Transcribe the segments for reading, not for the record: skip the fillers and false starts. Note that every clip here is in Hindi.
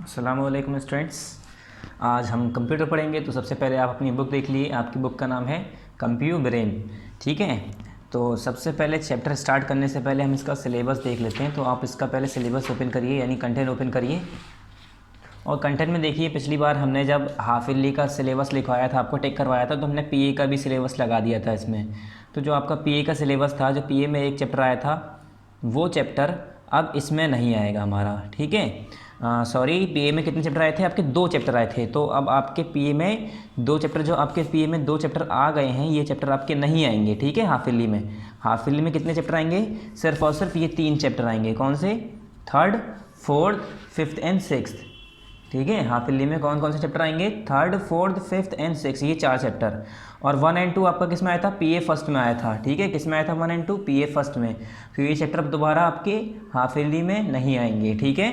अस्सलाम वालेकुम स्टूडेंट्स। आज हम कंप्यूटर पढ़ेंगे। तो सबसे पहले आप अपनी बुक देख लिए। आपकी बुक का नाम है कंप्यू ब्रेन। ठीक है, तो सबसे पहले चैप्टर स्टार्ट करने से पहले हम इसका सिलेबस देख लेते हैं। तो आप इसका पहले सिलेबस ओपन करिए, यानी कंटेंट ओपन करिए। और कंटेंट में देखिए, पिछली बार हमने जब हाफ ईयरली का सिलेबस लिखवाया था, आपको टेक करवाया था, तो हमने पीए का भी सिलेबस लगा दिया था इसमें। तो जो आपका पीए का सिलेबस था, जो पीए में एक चैप्टर आया था, वो चैप्टर अब इसमें नहीं आएगा हमारा। ठीक है, सॉरी, पीए में कितने चैप्टर आए थे? आपके 2 चैप्टर आए थे। तो अब आपके पीए में 2 चैप्टर, जो आपके पीए में 2 चैप्टर आ गए हैं, ये चैप्टर आपके नहीं आएंगे। ठीक है, हाफ ईयरली में कितने चैप्टर आएंगे? सिर्फ और सिर्फ ये 3 चैप्टर आएंगे। कौन से? 3rd, 4th, 5th and 6th। ठीक है, हाफ ईयरली में कौन कौन से चैप्टर आएंगे? 3rd, 4th, 5th and 6th, ये 4 चैप्टर। और 1 एंड 2 आपका किस में आया था? पीए फर्स्ट में आया था। ठीक है, किस में आया था 1 एंड 2? पीए फर्स्ट में। तो ये चैप्टर दोबारा आपके हाफ ईयरली में नहीं आएंगे। ठीक है,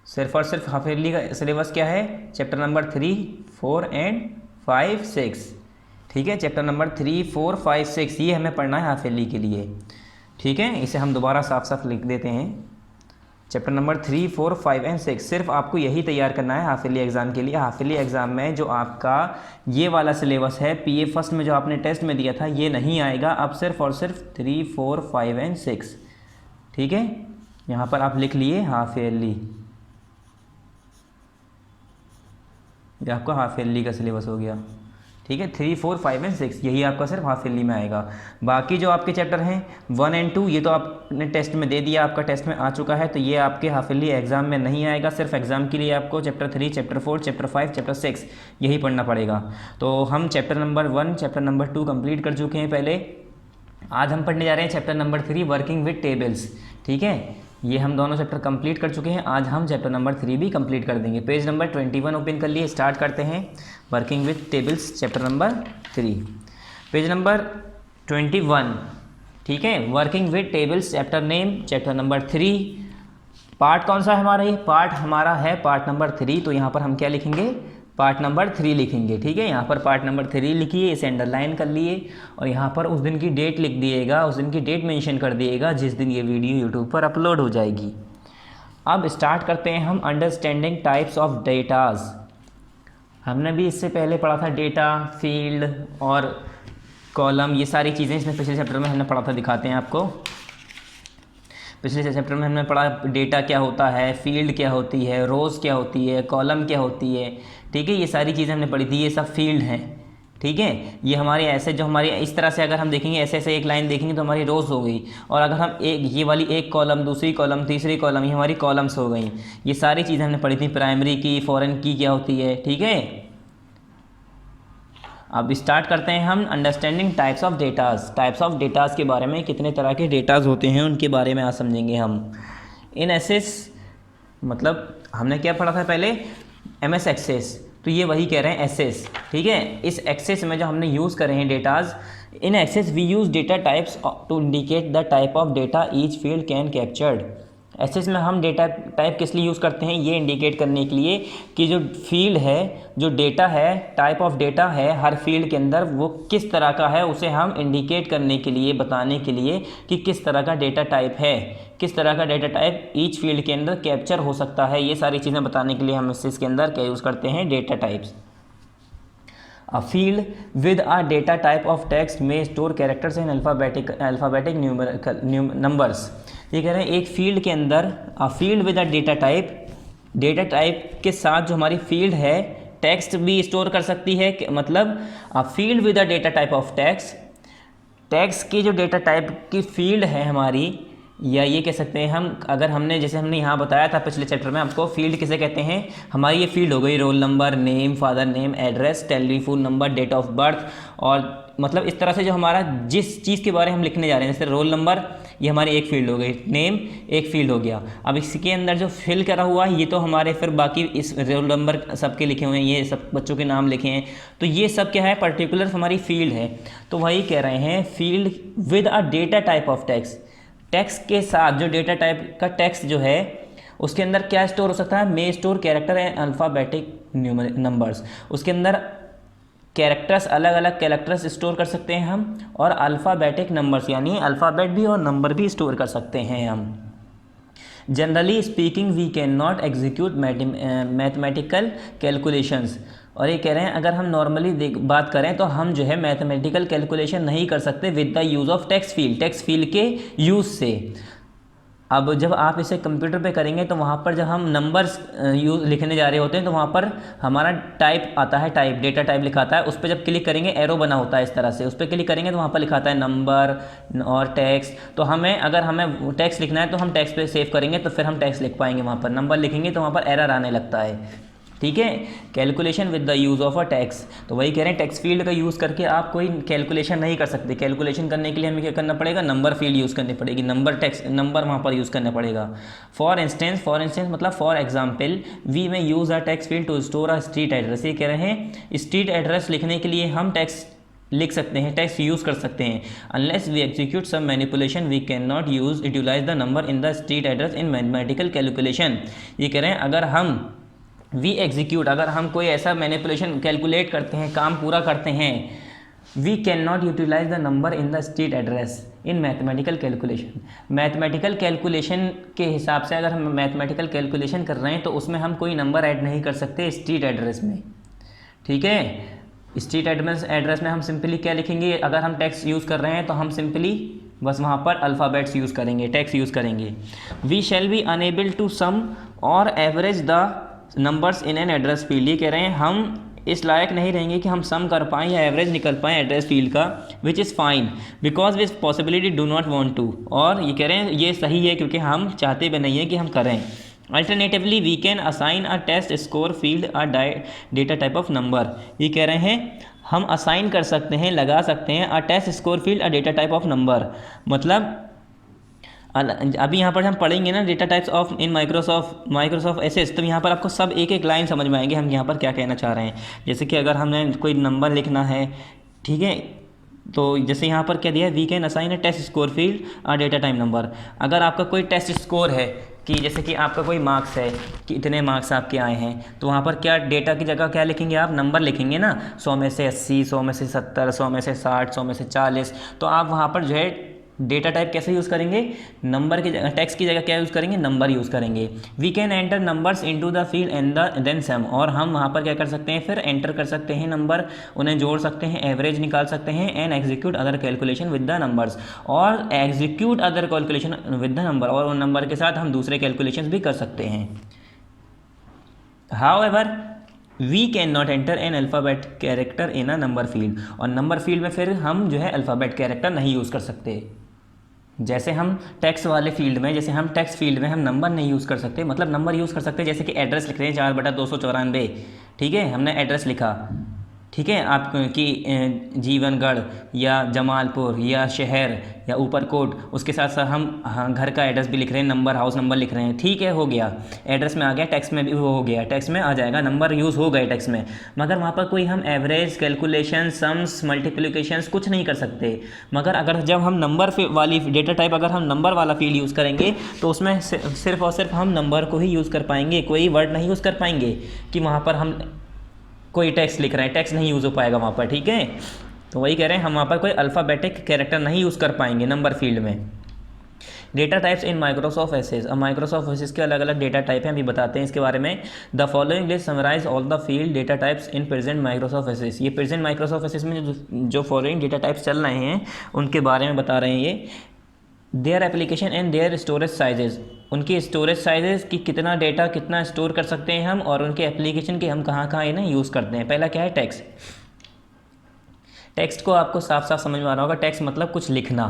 सिर्फ और सिर्फ हाफ ईयरली का सिलेबस क्या है? Chapter number 3, 4 and 5, 6। ठीक है, चैप्टर नंबर 3, 4, 5, 6 ये हमें पढ़ना है हाफ ईयरली के लिए। ठीक है, इसे हम दोबारा साफ साफ लिख देते हैं। चैप्टर नंबर 3, 4, 5 एंड 6 सिर्फ आपको यही तैयार करना है हाफ ईयरली एग्ज़ाम के लिए। हाफ ईयरली एग्ज़ाम में जो आपका ये वाला सिलेबस है, पीए फर्स्ट में जो आपने टेस्ट में दिया था, ये नहीं आएगा। अब सिर्फ और सिर्फ 3, 4, 5 एंड 6। ठीक है, यहाँ पर आप लिख लिए हाफ ईयरली। ये आपका हाफ ईयरली का सिलेबस हो गया। ठीक है, 3, 4, 5 एंड 6 यही आपका सिर्फ हाफ ईयरली में आएगा। बाकी जो आपके चैप्टर हैं 1 एंड 2, ये तो आपने टेस्ट में दे दिया, आपका टेस्ट में आ चुका है, तो ये आपके हाफ ईयरली एग्जाम में नहीं आएगा। सिर्फ एग्जाम के लिए आपको चैप्टर 3, चैप्टर 4, चैप्टर 5, चैप्टर 6 यही पढ़ना पड़ेगा। तो हम chapter number 1, chapter number 2 complete कर चुके हैं पहले। आज हम पढ़ने जा रहे हैं chapter number 3, working with tables. ठीक है, ये हम दोनों चैप्टर कंप्लीट कर चुके हैं। आज हम चैप्टर नंबर 3 भी कंप्लीट कर देंगे। पेज नंबर 21 ओपन कर लिए। स्टार्ट करते हैं working with tables chapter number 3। Page number 21। ठीक है, working with tables chapter name, chapter number 3। Part कौन सा है हमारा? ये पार्ट हमारा है पार्ट नंबर 3। तो यहाँ पर हम क्या लिखेंगे? पार्ट नंबर 3 लिखेंगे। ठीक है, यहाँ पर पार्ट नंबर 3 लिखिए, इसे अंडरलाइन कर लिए और यहाँ पर उस दिन की डेट लिख दिएगा, उस दिन की डेट मेंशन कर दिएगा जिस दिन ये वीडियो यूट्यूब पर अपलोड हो जाएगी। अब स्टार्ट करते हैं हम अंडरस्टैंडिंग टाइप्स ऑफ डेटाज। हमने भी इससे पहले पढ़ा था डेटा, फील्ड और कॉलम, ये सारी चीज़ें इसमें पिछले चैप्टर में हमने पढ़ा था। दिखाते हैं आपको। पिछले चैप्टर में हमने पढ़ा डेटा क्या होता है, फील्ड क्या होती है, रोज़ क्या होती है, कॉलम क्या होती है। ठीक है, ये सारी चीज़ें हमने पढ़ी थी। ये सब फील्ड हैं। ठीक है, ये हमारे ऐसे जो हमारी इस तरह से अगर हम देखेंगे, ऐसे ऐसे एक लाइन देखेंगे तो हमारी रोज़ हो गई। और अगर हम ये वाली एक कॉलम, दूसरी कॉलम, तीसरी कॉलम, ये हमारी कॉलम्स हो गई। ये सारी चीज़ें हमने पढ़ी थी। प्राइमरी की, फॉरेन की क्या होती है। ठीक है, अब स्टार्ट करते हैं हम understanding types of datas. Types of datas के बारे में, कितने तरह के डेटाज होते हैं उनके बारे में आज समझेंगे हम। इन एसेस मतलब हमने क्या पढ़ा था पहले? MS Access. तो ये वही कह रहे हैं एसेस। ठीक है, इस एक्सेस में जो हमने यूज़ करे हैं datas, in Access we use data types to indicate the type of data each field can captured. Access में हम डेटा टाइप किस लिए यूज़ करते हैं? ये इंडिकेट करने के लिए कि जो फील्ड है, जो डेटा है, टाइप ऑफ डेटा है हर फील्ड के अंदर, वो किस तरह का है, उसे हम इंडिकेट करने के लिए, बताने के लिए कि किस तरह का डेटा टाइप है, किस तरह का डेटा टाइप ईच फील्ड के अंदर कैप्चर हो सकता है। ये सारी चीज़ें बताने के लिए हम एसेस के अंदर क्या यूज़ करते हैं? Data types. A field with a data type of text may store characters in alphabetic numbers। ये कह रहे हैं एक फील्ड के अंदर, a field with a data type के साथ जो हमारी फील्ड है, टेक्स्ट भी स्टोर कर सकती है। मतलब a field with a data type of text की जो डेटा टाइप की फील्ड है हमारी, या ये कह सकते हैं हम, अगर हमने जैसे हमने यहाँ बताया था पिछले चैप्टर में आपको, फील्ड किसे कहते हैं? हमारी ये फील्ड हो गई roll number, name, father name, address, telephone number, date of birth. और मतलब इस तरह से जो हमारा जिस चीज़ के बारे में हम लिखने जा रहे हैं, जैसे रोल नंबर, ये हमारी एक फील्ड हो गई, नेम एक फील्ड हो गया। अब इसके अंदर जो फिल करा हुआ है, ये तो हमारे फिर बाकी इस रोल नंबर सबके लिखे हुए हैं, ये सब बच्चों के नाम लिखे हैं, तो ये सब क्या है? पर्टिकुलर हमारी फील्ड है। तो वही कह रहे हैं field with a data type of text के साथ जो डेटा टाइप का टेक्स्ट जो है, उसके अंदर क्या स्टोर हो सकता है? May store character and alphabetic numbers. उसके अंदर कैरेक्टर्स, अलग अलग कैरेक्टर्स स्टोर कर सकते हैं हम, और अल्फ़ाबेटिक नंबर्स यानी अल्फ़ाबेट भी और नंबर भी स्टोर कर सकते हैं हम। Generally speaking we can not execute mathematical calculations. और ये कह रहे हैं अगर हम नॉर्मली बात करें तो हम जो है मैथमेटिकल कैलकुलेशन नहीं कर सकते with the use of text field के यूज़ से। अब जब आप इसे कंप्यूटर पे करेंगे तो वहाँ पर जब हम नंबर्स यूज लिखने जा रहे होते हैं तो वहाँ पर हमारा टाइप आता है, टाइप डेटा टाइप लिखा आता है, उस पर जब क्लिक करेंगे एरो बना होता है इस तरह से, उस पर क्लिक करेंगे तो वहाँ पर लिखा आता है नंबर और टेक्स्ट। तो हमें अगर हमें टेक्स्ट लिखना है तो हम टेक्स्ट पे सेव करेंगे तो फिर हम टेक्स्ट लिख पाएंगे, वहाँ पर नंबर लिखेंगे तो वहाँ पर एरर आने लगता है। ठीक है, calculation with the use of a text. तो वही कह रहे हैं टेक्स्ट फील्ड का यूज़ करके आप कोई कैलकुलेशन नहीं कर सकते। कैलकुलेशन करने के लिए हमें क्या करना पड़ेगा, नंबर फील्ड यूज़ करनी पड़ेगी, नंबर वहाँ पर यूज़ करना पड़ेगा। फॉर इंस्टेंस मतलब for example we may use a text field to store a street address. ये कह रहे हैं स्ट्रीट एड्रेस लिखने के लिए हम टेक्स्ट लिख सकते हैं, टेक्स्ट यूज़ कर सकते हैं। Unless we execute some manipulation we can not utilise the number in the street address in mathematical calculation. ये कह रहे हैं अगर हम अगर हम कोई ऐसा मैनिपुलेशन कैलकुलेट करते हैं, काम पूरा करते हैं, we can not utilise the number in the street address in mathematical calculation. Mathematical calculation के हिसाब से अगर हम मैथमेटिकल कैलकुलेशन कर रहे हैं तो उसमें हम कोई नंबर ऐड नहीं कर सकते स्ट्रीट एड्रेस में। ठीक है, स्ट्रीट एड्रेस में हम सिंपली क्या लिखेंगे, अगर हम टेक्स्ट यूज़ कर रहे हैं तो हम सिंपली बस वहाँ पर अल्फ़ाबेट्स यूज़ करेंगे, टेक्स्ट यूज़ करेंगे। We shall be enable to sum और average the numbers in an address field. ये कह रहे हैं हम इस लायक नहीं रहेंगे कि हम सम कर पाएँ या एवरेज निकल पाएँ एड्रेस फील्ड का, which is fine because which possibility do not want to. और ये कह रहे हैं ये सही है क्योंकि हम चाहते भी नहीं है कि हम करें। Alternatively we can assign a test score field a data type of number. ये कह रहे हैं हम असाइन कर सकते हैं, लगा सकते हैं a test score field a data type of number. मतलब अभी यहाँ पर हम पढ़ेंगे ना data types of in Microsoft Access, तो यहाँ पर आपको सब एक एक लाइन समझ में आएंगे हम यहाँ पर क्या कहना चाह रहे हैं। जैसे कि अगर हमने कोई नंबर लिखना है, ठीक है, तो जैसे यहाँ पर क्या दिया है, we can assign a test score field a data type number. अगर आपका कोई टेस्ट स्कोर है कि जैसे कि आपका कोई मार्क्स है कि इतने मार्क्स आपके आए हैं, तो वहाँ पर क्या डेटा की जगह क्या लिखेंगे आप, नंबर लिखेंगे ना, 100 में से 80, 100 में से 70, 100 में से 60, 100 में से 40। तो आप वहाँ पर जो है डेटा टाइप कैसे यूज़ करेंगे, नंबर की जगह, टेक्स्ट की जगह क्या यूज़ करेंगे, नंबर यूज़ करेंगे। We can enter numbers into the field and then sum. और हम वहाँ पर क्या कर सकते हैं, फिर एंटर कर सकते हैं नंबर, उन्हें जोड़ सकते हैं, एवरेज निकाल सकते हैं, and execute other calculation with the numbers. और execute other calculation with the number, और उन नंबर के साथ हम दूसरे कैलकुलेशन भी कर सकते हैं। However we can not enter an alphabet character in a number field. और नंबर फील्ड में फिर हम जो है अल्फ़ाबेट कैरेक्टर नहीं यूज़ कर सकते। जैसे हम टेक्स्ट वाले फील्ड में, जैसे हम टेक्स्ट फील्ड में हम नंबर नहीं यूज़ कर सकते, मतलब नंबर यूज़ कर सकते जैसे कि एड्रेस लिख रहे हैं 4/294, ठीक है, हमने एड्रेस लिखा, ठीक है, आपकी जीवनगढ़ या जमालपुर या शहर या ऊपरकोट, उसके साथ साथ हम घर का एड्रेस भी लिख रहे हैं, नंबर, हाउस नंबर लिख रहे हैं, ठीक है, हो गया, एड्रेस में आ गया, टेक्स्ट में भी वो हो गया, टेक्स्ट में आ जाएगा, नंबर यूज़ हो गए टेक्स्ट में। मगर वहाँ पर कोई हम एवरेज, कैलकुलेशन, सम्स, मल्टीप्लिकेशंस कुछ नहीं कर सकते। मगर अगर जब हम नंबर वाली डेटा टाइप, अगर हम नंबर वाला फील्ड यूज़ करेंगे तो उसमें सिर्फ और सिर्फ हम नंबर को ही यूज़ कर पाएंगे, कोई वर्ड नहीं यूज़ कर पाएंगे कि वहाँ पर हम कोई टेक्स्ट लिख रहे हैं, टेक्स्ट नहीं यूज़ हो पाएगा वहाँ पर, ठीक है। तो वही कह रहे हैं हम वहाँ पर कोई अल्फ़ाबेटिक कैरेक्टर नहीं यूज़ कर पाएंगे नंबर फील्ड में। Data types in Microsoft Access. अब माइक्रोसॉफ्ट एसेस के अलग अलग डेटा टाइप हैं, अभी बताते हैं इसके बारे में। The following list summarise all the field data types in present Microsoft Access. ये प्रेजेंट माइक्रोसॉफ्ट एसेस में जो फॉलोइंग डेटा टाइप्स चल रहे हैं उनके बारे में बता रहे हैं ये। Their application and their storage sizes, उनकी स्टोरेज साइजेज़ की कितना डेटा कितना स्टोर कर सकते हैं हम, और उनके एप्लीकेशन के हम कहाँ कहाँ इन्हें यूज़ करते हैं। पहला क्या है, टेक्स्ट। टेक्स्ट को आपको साफ साफ समझ में आ रहा होगा, टेक्स्ट मतलब कुछ लिखना,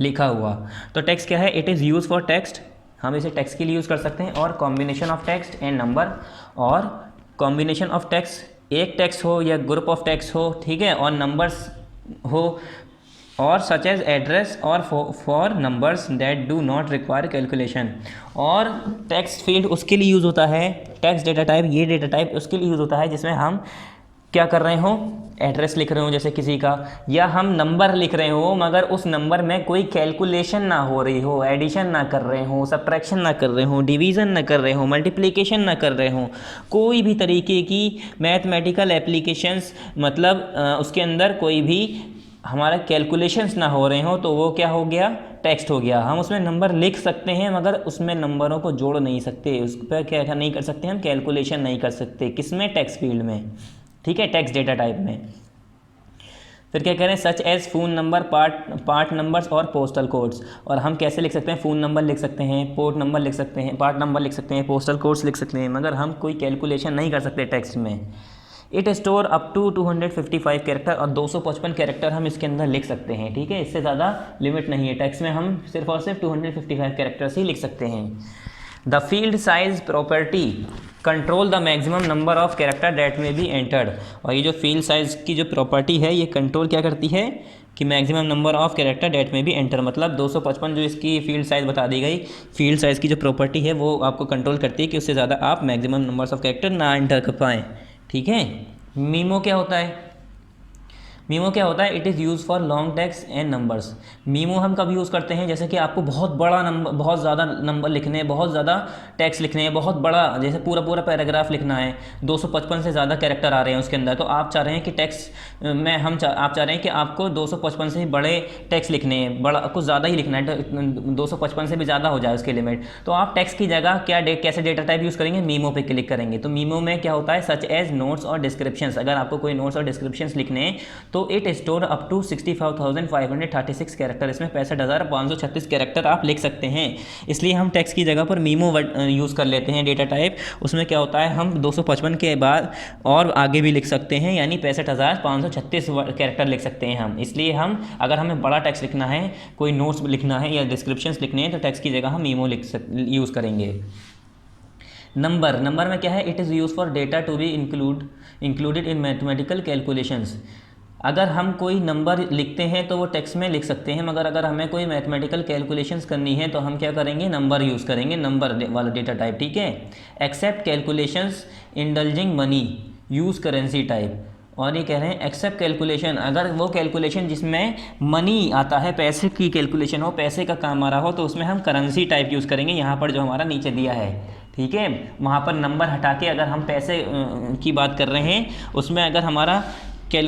लिखा हुआ। तो टेक्स्ट क्या है, it is use for text, हम इसे टेक्स्ट के लिए यूज़ कर सकते हैं। और combination of text and number, और कॉम्बिनेशन ऑफ टेक्स्ट, एक टेक्स्ट हो या ग्रुप ऑफ टेक्स्ट हो, ठीक है, और नंबर्स हो, और सच एज एड्रेस और for numbers that do not require calculation. और टेक्स्ट फील्ड उसके लिए यूज़ होता है, टेक्स्ट डेटा टाइप, ये डेटा टाइप उसके लिए यूज़ होता है जिसमें हम क्या कर रहे हो, एड्रेस लिख रहे हो जैसे किसी का, या हम नंबर लिख रहे हो मगर उस नंबर में कोई कैलकुलेशन ना हो रही हो, एडिशन ना कर रहे हो, सब्ट्रैक्शन ना कर रहे हो, डिवीज़न ना कर रहे हो, मल्टीप्लिकेशन ना कर रहे हो, कोई भी तरीके की मैथमेटिकल एप्लीकेशंस, मतलब उसके अंदर कोई भी हमारा कैलकुलेशंस ना हो रहे हो तो वो क्या हो गया, टेक्स्ट हो गया। हम उसमें नंबर लिख सकते हैं मगर उसमें नंबरों को जोड़ नहीं सकते, उस पर क्या नहीं कर सकते, हम कैलकुलेशन नहीं कर सकते। किसमें, टेक्स्ट फील्ड में, ठीक है, टेक्स्ट डेटा टाइप में। फिर क्या करें, such as phone number, part numbers और पोस्टल कोड्स। और हम कैसे लिख सकते हैं, फ़ोन नंबर लिख सकते हैं, पोर्ट नंबर लिख सकते हैं, पार्ट नंबर लिख सकते हैं, पोस्टल कोड्स लिख सकते हैं, मगर हम कोई कैलकुलेशन नहीं कर सकते टेक्स्ट में। It store up to 255 character, और 255 कैरेक्टर हम इसके अंदर लिख सकते हैं, ठीक है, इससे ज़्यादा लिमिट नहीं है। टेक्स्ट में हम सिर्फ और सिर्फ 255 कैरेक्टर्स ही लिख सकते हैं। The field size property control the maximum number of character that may be entered. और ये जो फील्ड साइज की जो प्रॉपर्टी है ये कंट्रोल क्या करती है कि maximum number of character that may be enter, मतलब 255 जो इसकी फील्ड साइज़ बता दी गई, फील्ड साइज़ की जो प्रॉपर्टी है वो आपको कंट्रोल करती है कि उससे ज़्यादा आप मैक्सिमम नंबर्स ऑफ कैरेक्टर ना एंटर कर पाएँ, ठीक है। मीमो क्या होता है, मीमो क्या होता है, it is use for long text and numbers. Memo हम कब यूज़ करते हैं, जैसे कि आपको बहुत बड़ा नंबर, बहुत ज़्यादा नंबर लिखने हैं, बहुत ज़्यादा टेक्स्ट लिखने हैं, बहुत बड़ा, जैसे पूरा पूरा पैराग्राफ लिखना है, 255 से ज़्यादा कैरेक्टर आ रहे हैं उसके अंदर, तो आप चाह रहे हैं कि टेक्स्ट में आप चाह रहे हैं कि आपको 255 से बड़े टेक्स्ट लिखने हैं, बड़ा कुछ ज़्यादा ही लिखना है, 255 से भी ज़्यादा हो जाए उसकी लिमिट, तो आप टेक्स्ट की जगह कैसे डेटा टाइप यूज़ करेंगे, मीमो पे क्लिक करेंगे। तो मीमो में क्या होता है, सच एज नोट्स और डिस्क्रिप्शंस। अगर आपको कोई नोट्स और डिस्क्रिप्शंस लिखने हैं तो it store up to 65,536 character, इसमें 65,536 कैरेक्टर आप लिख सकते हैं। इसलिए हम टेक्स्ट की जगह पर मीमो यूज़ कर लेते हैं डेटा टाइप। उसमें क्या होता है, हम 255 के बाद और आगे भी लिख सकते हैं, यानी 65,536 कैरेक्टर लिख सकते हैं हम। इसलिए हम अगर हमें बड़ा टेक्स्ट लिखना है, कोई नोट्स लिखना है या डिस्क्रिप्शंस लिखने हैं, तो टेक्स्ट की जगह हम मीमो यूज़ करेंगे। नंबर में क्या है, it is use for data to be included in mathematical calculations. अगर हम कोई नंबर लिखते हैं तो वो टेक्स्ट में लिख सकते हैं, मगर अगर हमें कोई मैथमेटिकल कैलकुलेशंस करनी है तो हम क्या करेंगे, नंबर यूज़ करेंगे, नंबर वाला डेटा टाइप, ठीक है। Except calculations indulging money use currency type. और ये कह रहे हैं एक्सेप्ट कैलकुलेशन, अगर वो कैलकुलेशन जिसमें मनी आता है, पैसे की कैलकुलेशन हो, पैसे का काम आ रहा हो, तो उसमें हम करेंसी टाइप यूज़ करेंगे, यहाँ पर जो हमारा नीचे दिया है, ठीक है। वहाँ पर नंबर हटा के अगर हम पैसे की बात कर रहे हैं, उसमें अगर हमारा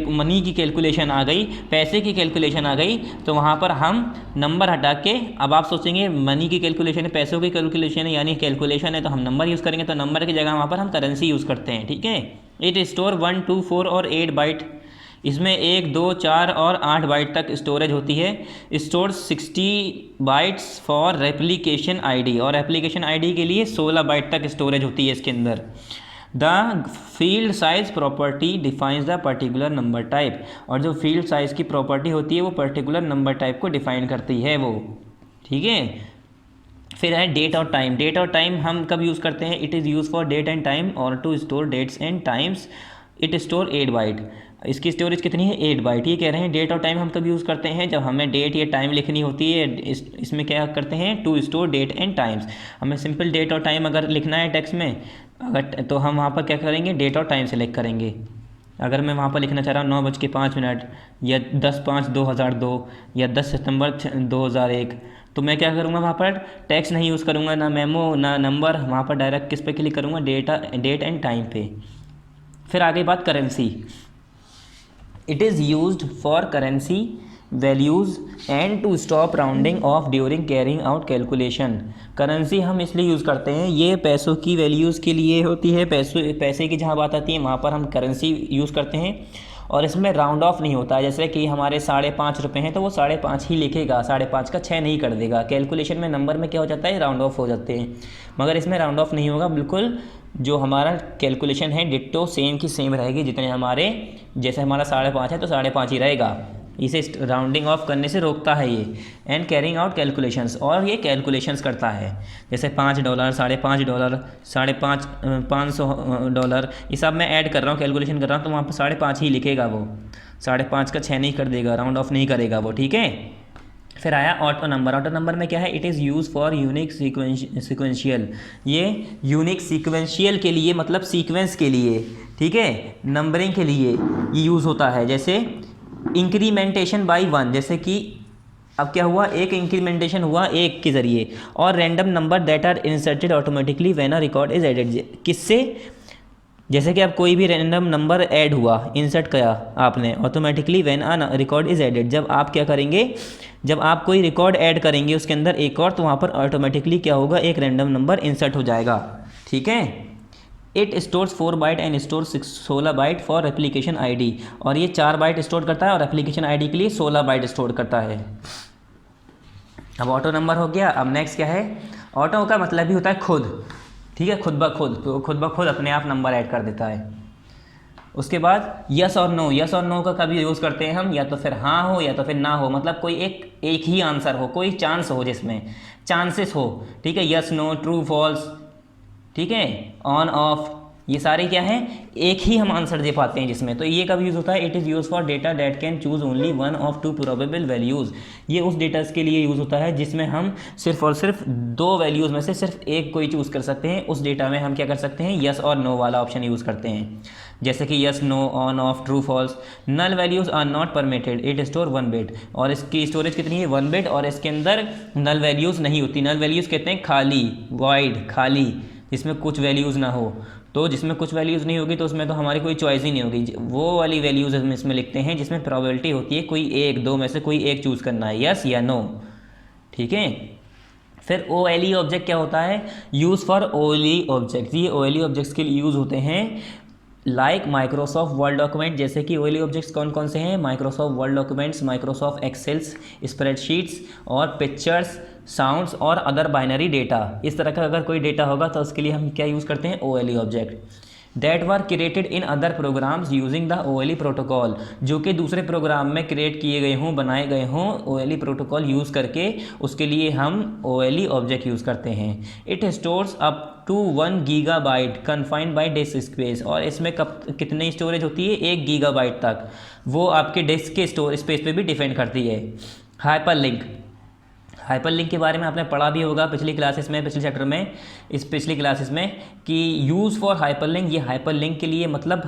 मनी की कैलकुलेशन आ गई, पैसे की कैलकुलेशन आ गई, तो वहाँ पर हम नंबर हटा के, अब आप सोचेंगे मनी की कैलकुलेशन है, पैसों की कैलकुलेशन है, यानी कैलकुलेशन है, तो हम नंबर यूज़ करेंगे, तो नंबर की जगह वहाँ पर हम करेंसी यूज़ करते हैं, ठीक है। इट स्टोर 1, 2, 4 और 8 बाइट, इसमें 1, 2, 4 और 8 बाइट तक स्टोरेज होती है। Store 60 bytes for replication ID, और एप्लीकेशन आईडी के लिए 16 बाइट तक स्टोरेज होती है इसके अंदर। The field size property defines the particular number type, और जो फील्ड साइज की प्रॉपर्टी होती है वो पर्टिकुलर नंबर टाइप को डिफाइन करती है वो, ठीक है। फिर है डेट और टाइम। डेट और टाइम हम कब यूज़ करते हैं, it is use for date and time और to store dates and times. It store 8 byte, इसकी स्टोरेज कितनी है, 8 बाइट। ये कह रहे हैं डेट और टाइम हम कब यूज़ करते हैं, जब हमें डेट या टाइम लिखनी होती है। इसमें क्या करते हैं, to store date and times. हमें सिंपल डेट और टाइम अगर लिखना है टेक्स्ट में, अगर तो हम वहाँ पर क्या करेंगे, डेट और टाइम सेलेक्ट करेंगे। अगर मैं वहाँ पर लिखना चाह रहा हूँ 9:05 या 10/5/2002 या 10 सितंबर 2001, तो मैं क्या करूँगा, वहाँ पर टेक्स्ट नहीं यूज़ करूँगा, ना मेमो ना नंबर, वहाँ पर डायरेक्ट किस पे क्लिक करूँगा, डेट एंड टाइम पे। फिर आगे बात currency. It is used for currency values and to stop rounding off during carrying out calculation. Currency हम इसलिए यूज़ करते हैं, ये पैसों की वैल्यूज़ के लिए होती है, पैसे की जहाँ बात आती है वहाँ पर हम करेंसी यूज़ करते हैं, और इसमें राउंड ऑफ नहीं होता है। जैसे कि हमारे 5.5 रुपये हैं तो वो 5.5 ही लिखेगा, 5.5 का 6 नहीं कर देगा। कैलकुलेशन में नंबर में क्या हो जाता है, राउंड ऑफ हो जाते हैं, मगर इसमें राउंड ऑफ नहीं होगा, बिल्कुल जो हमारा कैलकुलेशन है डिट्टो सेम की सेम रहेगी, जितने हमारे, जैसे हमारा 5.5 है तो 5.5 ही रहेगा। इसे राउंडिंग ऑफ करने से रोकता है ये। एंड कैरिंग आउट कैलकुलेशंस, और ये कैलकुलेशंस करता है, जैसे $5, $5.5, $500, ये सब मैं ऐड कर रहा हूँ, कैलकुलेशन कर रहा हूँ, तो वहाँ पर 5.5 ही लिखेगा वो, 5.5 का 6 नहीं कर देगा, राउंड ऑफ नहीं करेगा वो, ठीक है। फिर आया ऑटो नंबर। ऑटो नंबर में क्या है, it is use for unique sequential. ये यूनिक सीक्वेंशियल के लिए, मतलब सीक्वेंस के लिए, ठीक है, नंबरिंग के लिए ये यूज़ होता है। जैसे इंक्रीमेंटेशन बाय 1, जैसे कि अब क्या हुआ, एक इंक्रीमेंटेशन हुआ 1 के ज़रिए, और random number that are inserted automatically when a record is added. किससे, जैसे कि आप कोई भी रैंडम नंबर ऐड हुआ, इंसर्ट किया आपने, automatically when a record is added, जब आप क्या करेंगे, जब आप कोई रिकॉर्ड ऐड करेंगे उसके अंदर एक और, तो वहाँ पर ऑटोमेटिकली क्या होगा, एक रैंडम नंबर इंसर्ट हो जाएगा। ठीक है। It stores 4 byte and store 16 byte for replication ID, और ये 4 बाइट स्टोर करता है और रेप्लिकेशन आईडी के लिए 16 बाइट स्टोर करता है। अब ऑटो नंबर हो गया। अब नेक्स्ट क्या है, ऑटो का मतलब भी होता है खुद। ठीक है, खुद ब खुद, तो खुद ब खुद अपने आप नंबर ऐड कर देता है। उसके बाद यस और नो, यस और नो का कभी यूज़ करते हैं हम, या तो फिर हाँ हो या तो फिर ना हो, मतलब कोई एक ही आंसर हो, कोई चांस हो, जिसमें चांसेस हो। ठीक है, यस नो, ट्रू फॉल्स, ठीक है, ऑन ऑफ, ये सारे क्या हैं, एक ही हम आंसर दे पाते हैं जिसमें। तो ये कब यूज़ होता है, it is use for data that can choose only one of two probable values. ये उस डेटास के लिए यूज़ होता है जिसमें हम सिर्फ और सिर्फ 2 वैल्यूज़ में से सिर्फ एक कोई चूज़ कर सकते हैं। उस डेटा में हम क्या कर सकते हैं, यस और नो वाला ऑप्शन यूज़ करते हैं, जैसे कि yes, no, on, off, true, false. Null values are not permitted, it store 1 bit, और इसकी स्टोरेज कितनी है, 1 बिट, और इसके अंदर नल वैल्यूज़ नहीं होती। नल वैल्यूज़ कहते हैं खाली, वॉइड, खाली, जिसमें कुछ वैल्यूज़ ना हो। तो जिसमें कुछ वैल्यूज़ नहीं होगी तो उसमें तो हमारी कोई चॉइस ही नहीं होगी। वो वाली वैल्यूज़ हम इसमें लिखते हैं जिसमें प्रोबेबिलिटी होती है कोई एक, 2 में से कोई एक चूज़ करना है, यस या नो। ठीक है। फिर ओ एल ई ऑब्जेक्ट क्या होता है, use for O L E object. ये ओ एल ई ऑब्जेक्ट्स के लिए यूज़ होते हैं लाइक माइक्रोसॉफ्ट वर्ड डॉक्यूमेंट। जैसे कि ओ एल ई ऑब्जेक्ट्स कौन कौन से हैं, Microsoft Word documents, Microsoft excels, spreadsheets, और पिक्चर्स, साउंड्स और अदर बाइनरी डेटा। इस तरह का अगर कोई डेटा होगा तो उसके लिए हम क्या यूज़ करते हैं, O L E object. That were created in other programs using the O L E protocol, जो कि दूसरे प्रोग्राम में क्रिएट किए गए हों, बनाए गए हों O L E protocol use करके, उसके लिए हम O L E object use करते हैं। It stores up to 1 gigabyte confined by disk space, और इसमें कितनी स्टोरेज होती है, 1 गीगाबाइट तक। वो आपके डिस्क के स्पेस पे भी डिपेंड करती है। हाइपर लिंक, हाइपर लिंक के बारे में आपने पढ़ा भी होगा पिछली क्लासेस में, पिछले चैप्टर में, इस पिछली क्लासेस में, कि यूज़ फॉर हाइपर लिंक, ये हाइपर लिंक के लिए मतलब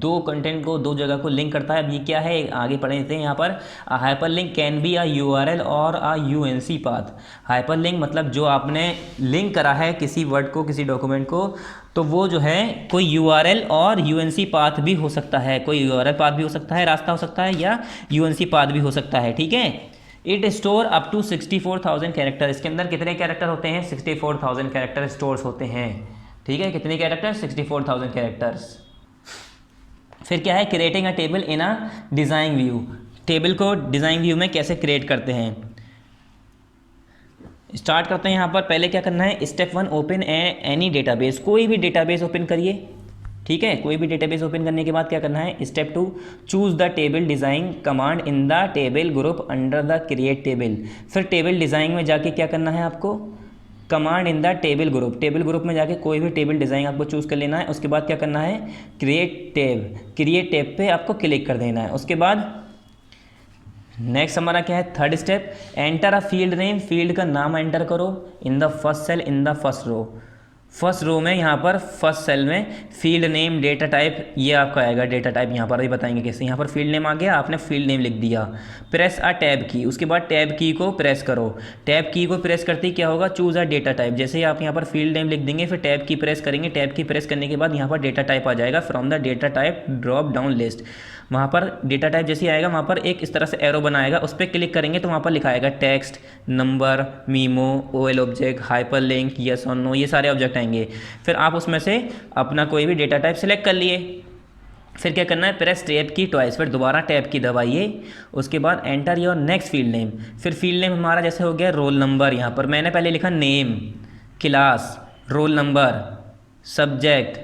2 कंटेंट को 2 जगह को लिंक करता है। अब ये क्या है, आगे पढ़ लेते हैं यहाँ पर। Hyper link can be a URL और अ UNC पाथ। हाइपर लिंक मतलब जो आपने लिंक करा है किसी वर्ड को, किसी डॉक्यूमेंट को, तो वो जो है कोई URL और UNC पाथ भी हो सकता है। कोई URL पाथ भी हो सकता है, रास्ता हो सकता है, या UNC पाथ भी हो सकता है। ठीक है। It store up to 64,000 character. इसके अंदर कितने कैरेक्टर होते हैं, 64,000 कैरेक्टर स्टोर्स होते हैं। ठीक है, कितने कैरेक्टर, 64,000 कैरेक्टर्स। फिर क्या है, creating a table in a design view. Table को डिज़ाइन व्यू में कैसे क्रिएट करते हैं, स्टार्ट करते हैं यहाँ पर। पहले क्या करना है, स्टेप 1, ओपन एनी डेटाबेस। कोई भी डेटाबेस ओपन करिए। ठीक है, कोई भी डेटाबेस ओपन करने के बाद क्या करना है, step 2, choose the table design command in the table group under the create table. फिर टेबल डिज़ाइन में जाके क्या करना है आपको, command in the table group, table group में जाके कोई भी टेबल डिज़ाइन आपको चूज़ कर लेना है। उसके बाद क्या करना है, क्रिएट टैब पे आपको क्लिक कर देना है। उसके बाद नेक्स्ट हमारा क्या है, third step, enter a field name. Field का नाम एंटर करो in the first cell in the first row. First row में यहाँ पर फर्स्ट सेल में फील्ड नेम, डेटा टाइप, ये आपका आएगा डेटा टाइप। यहाँ पर भी बताएंगे कैसे। यहाँ पर फील्ड नेम आ गया, आपने फील्ड नेम लिख दिया। प्रेस अ टैब की, उसके बाद टैब की को प्रेस करो। टैब की को प्रेस करते ही क्या होगा, चूज़ अ डेटा टाइप। जैसे ही आप यहाँ पर फील्ड नेम लिख देंगे, फिर टैब की प्रेस करेंगे। टैब की प्रेस करने के बाद यहाँ पर डेटा टाइप आ जाएगा, from the data type drop down list. वहाँ पर डेटा टाइप जैसे आएगा, वहाँ पर एक इस तरह से एरो बनाएगा, उस पर क्लिक करेंगे तो वहाँ पर लिखाएगा text, number, memo, OL object, hyperlink, yes और नो, ये सारे ऑब्जेक्ट आएंगे। फिर आप उसमें से अपना कोई भी डेटा टाइप सेलेक्ट कर लिए। फिर क्या करना है, प्रेस टैब की ट्वाइस, फिर दोबारा टैब की दबाइए। उसके बाद enter your next field name. फिर फील्ड नेम हमारा जैसे हो गया रोल नंबर। यहाँ पर मैंने पहले लिखा name, class, roll number, subject,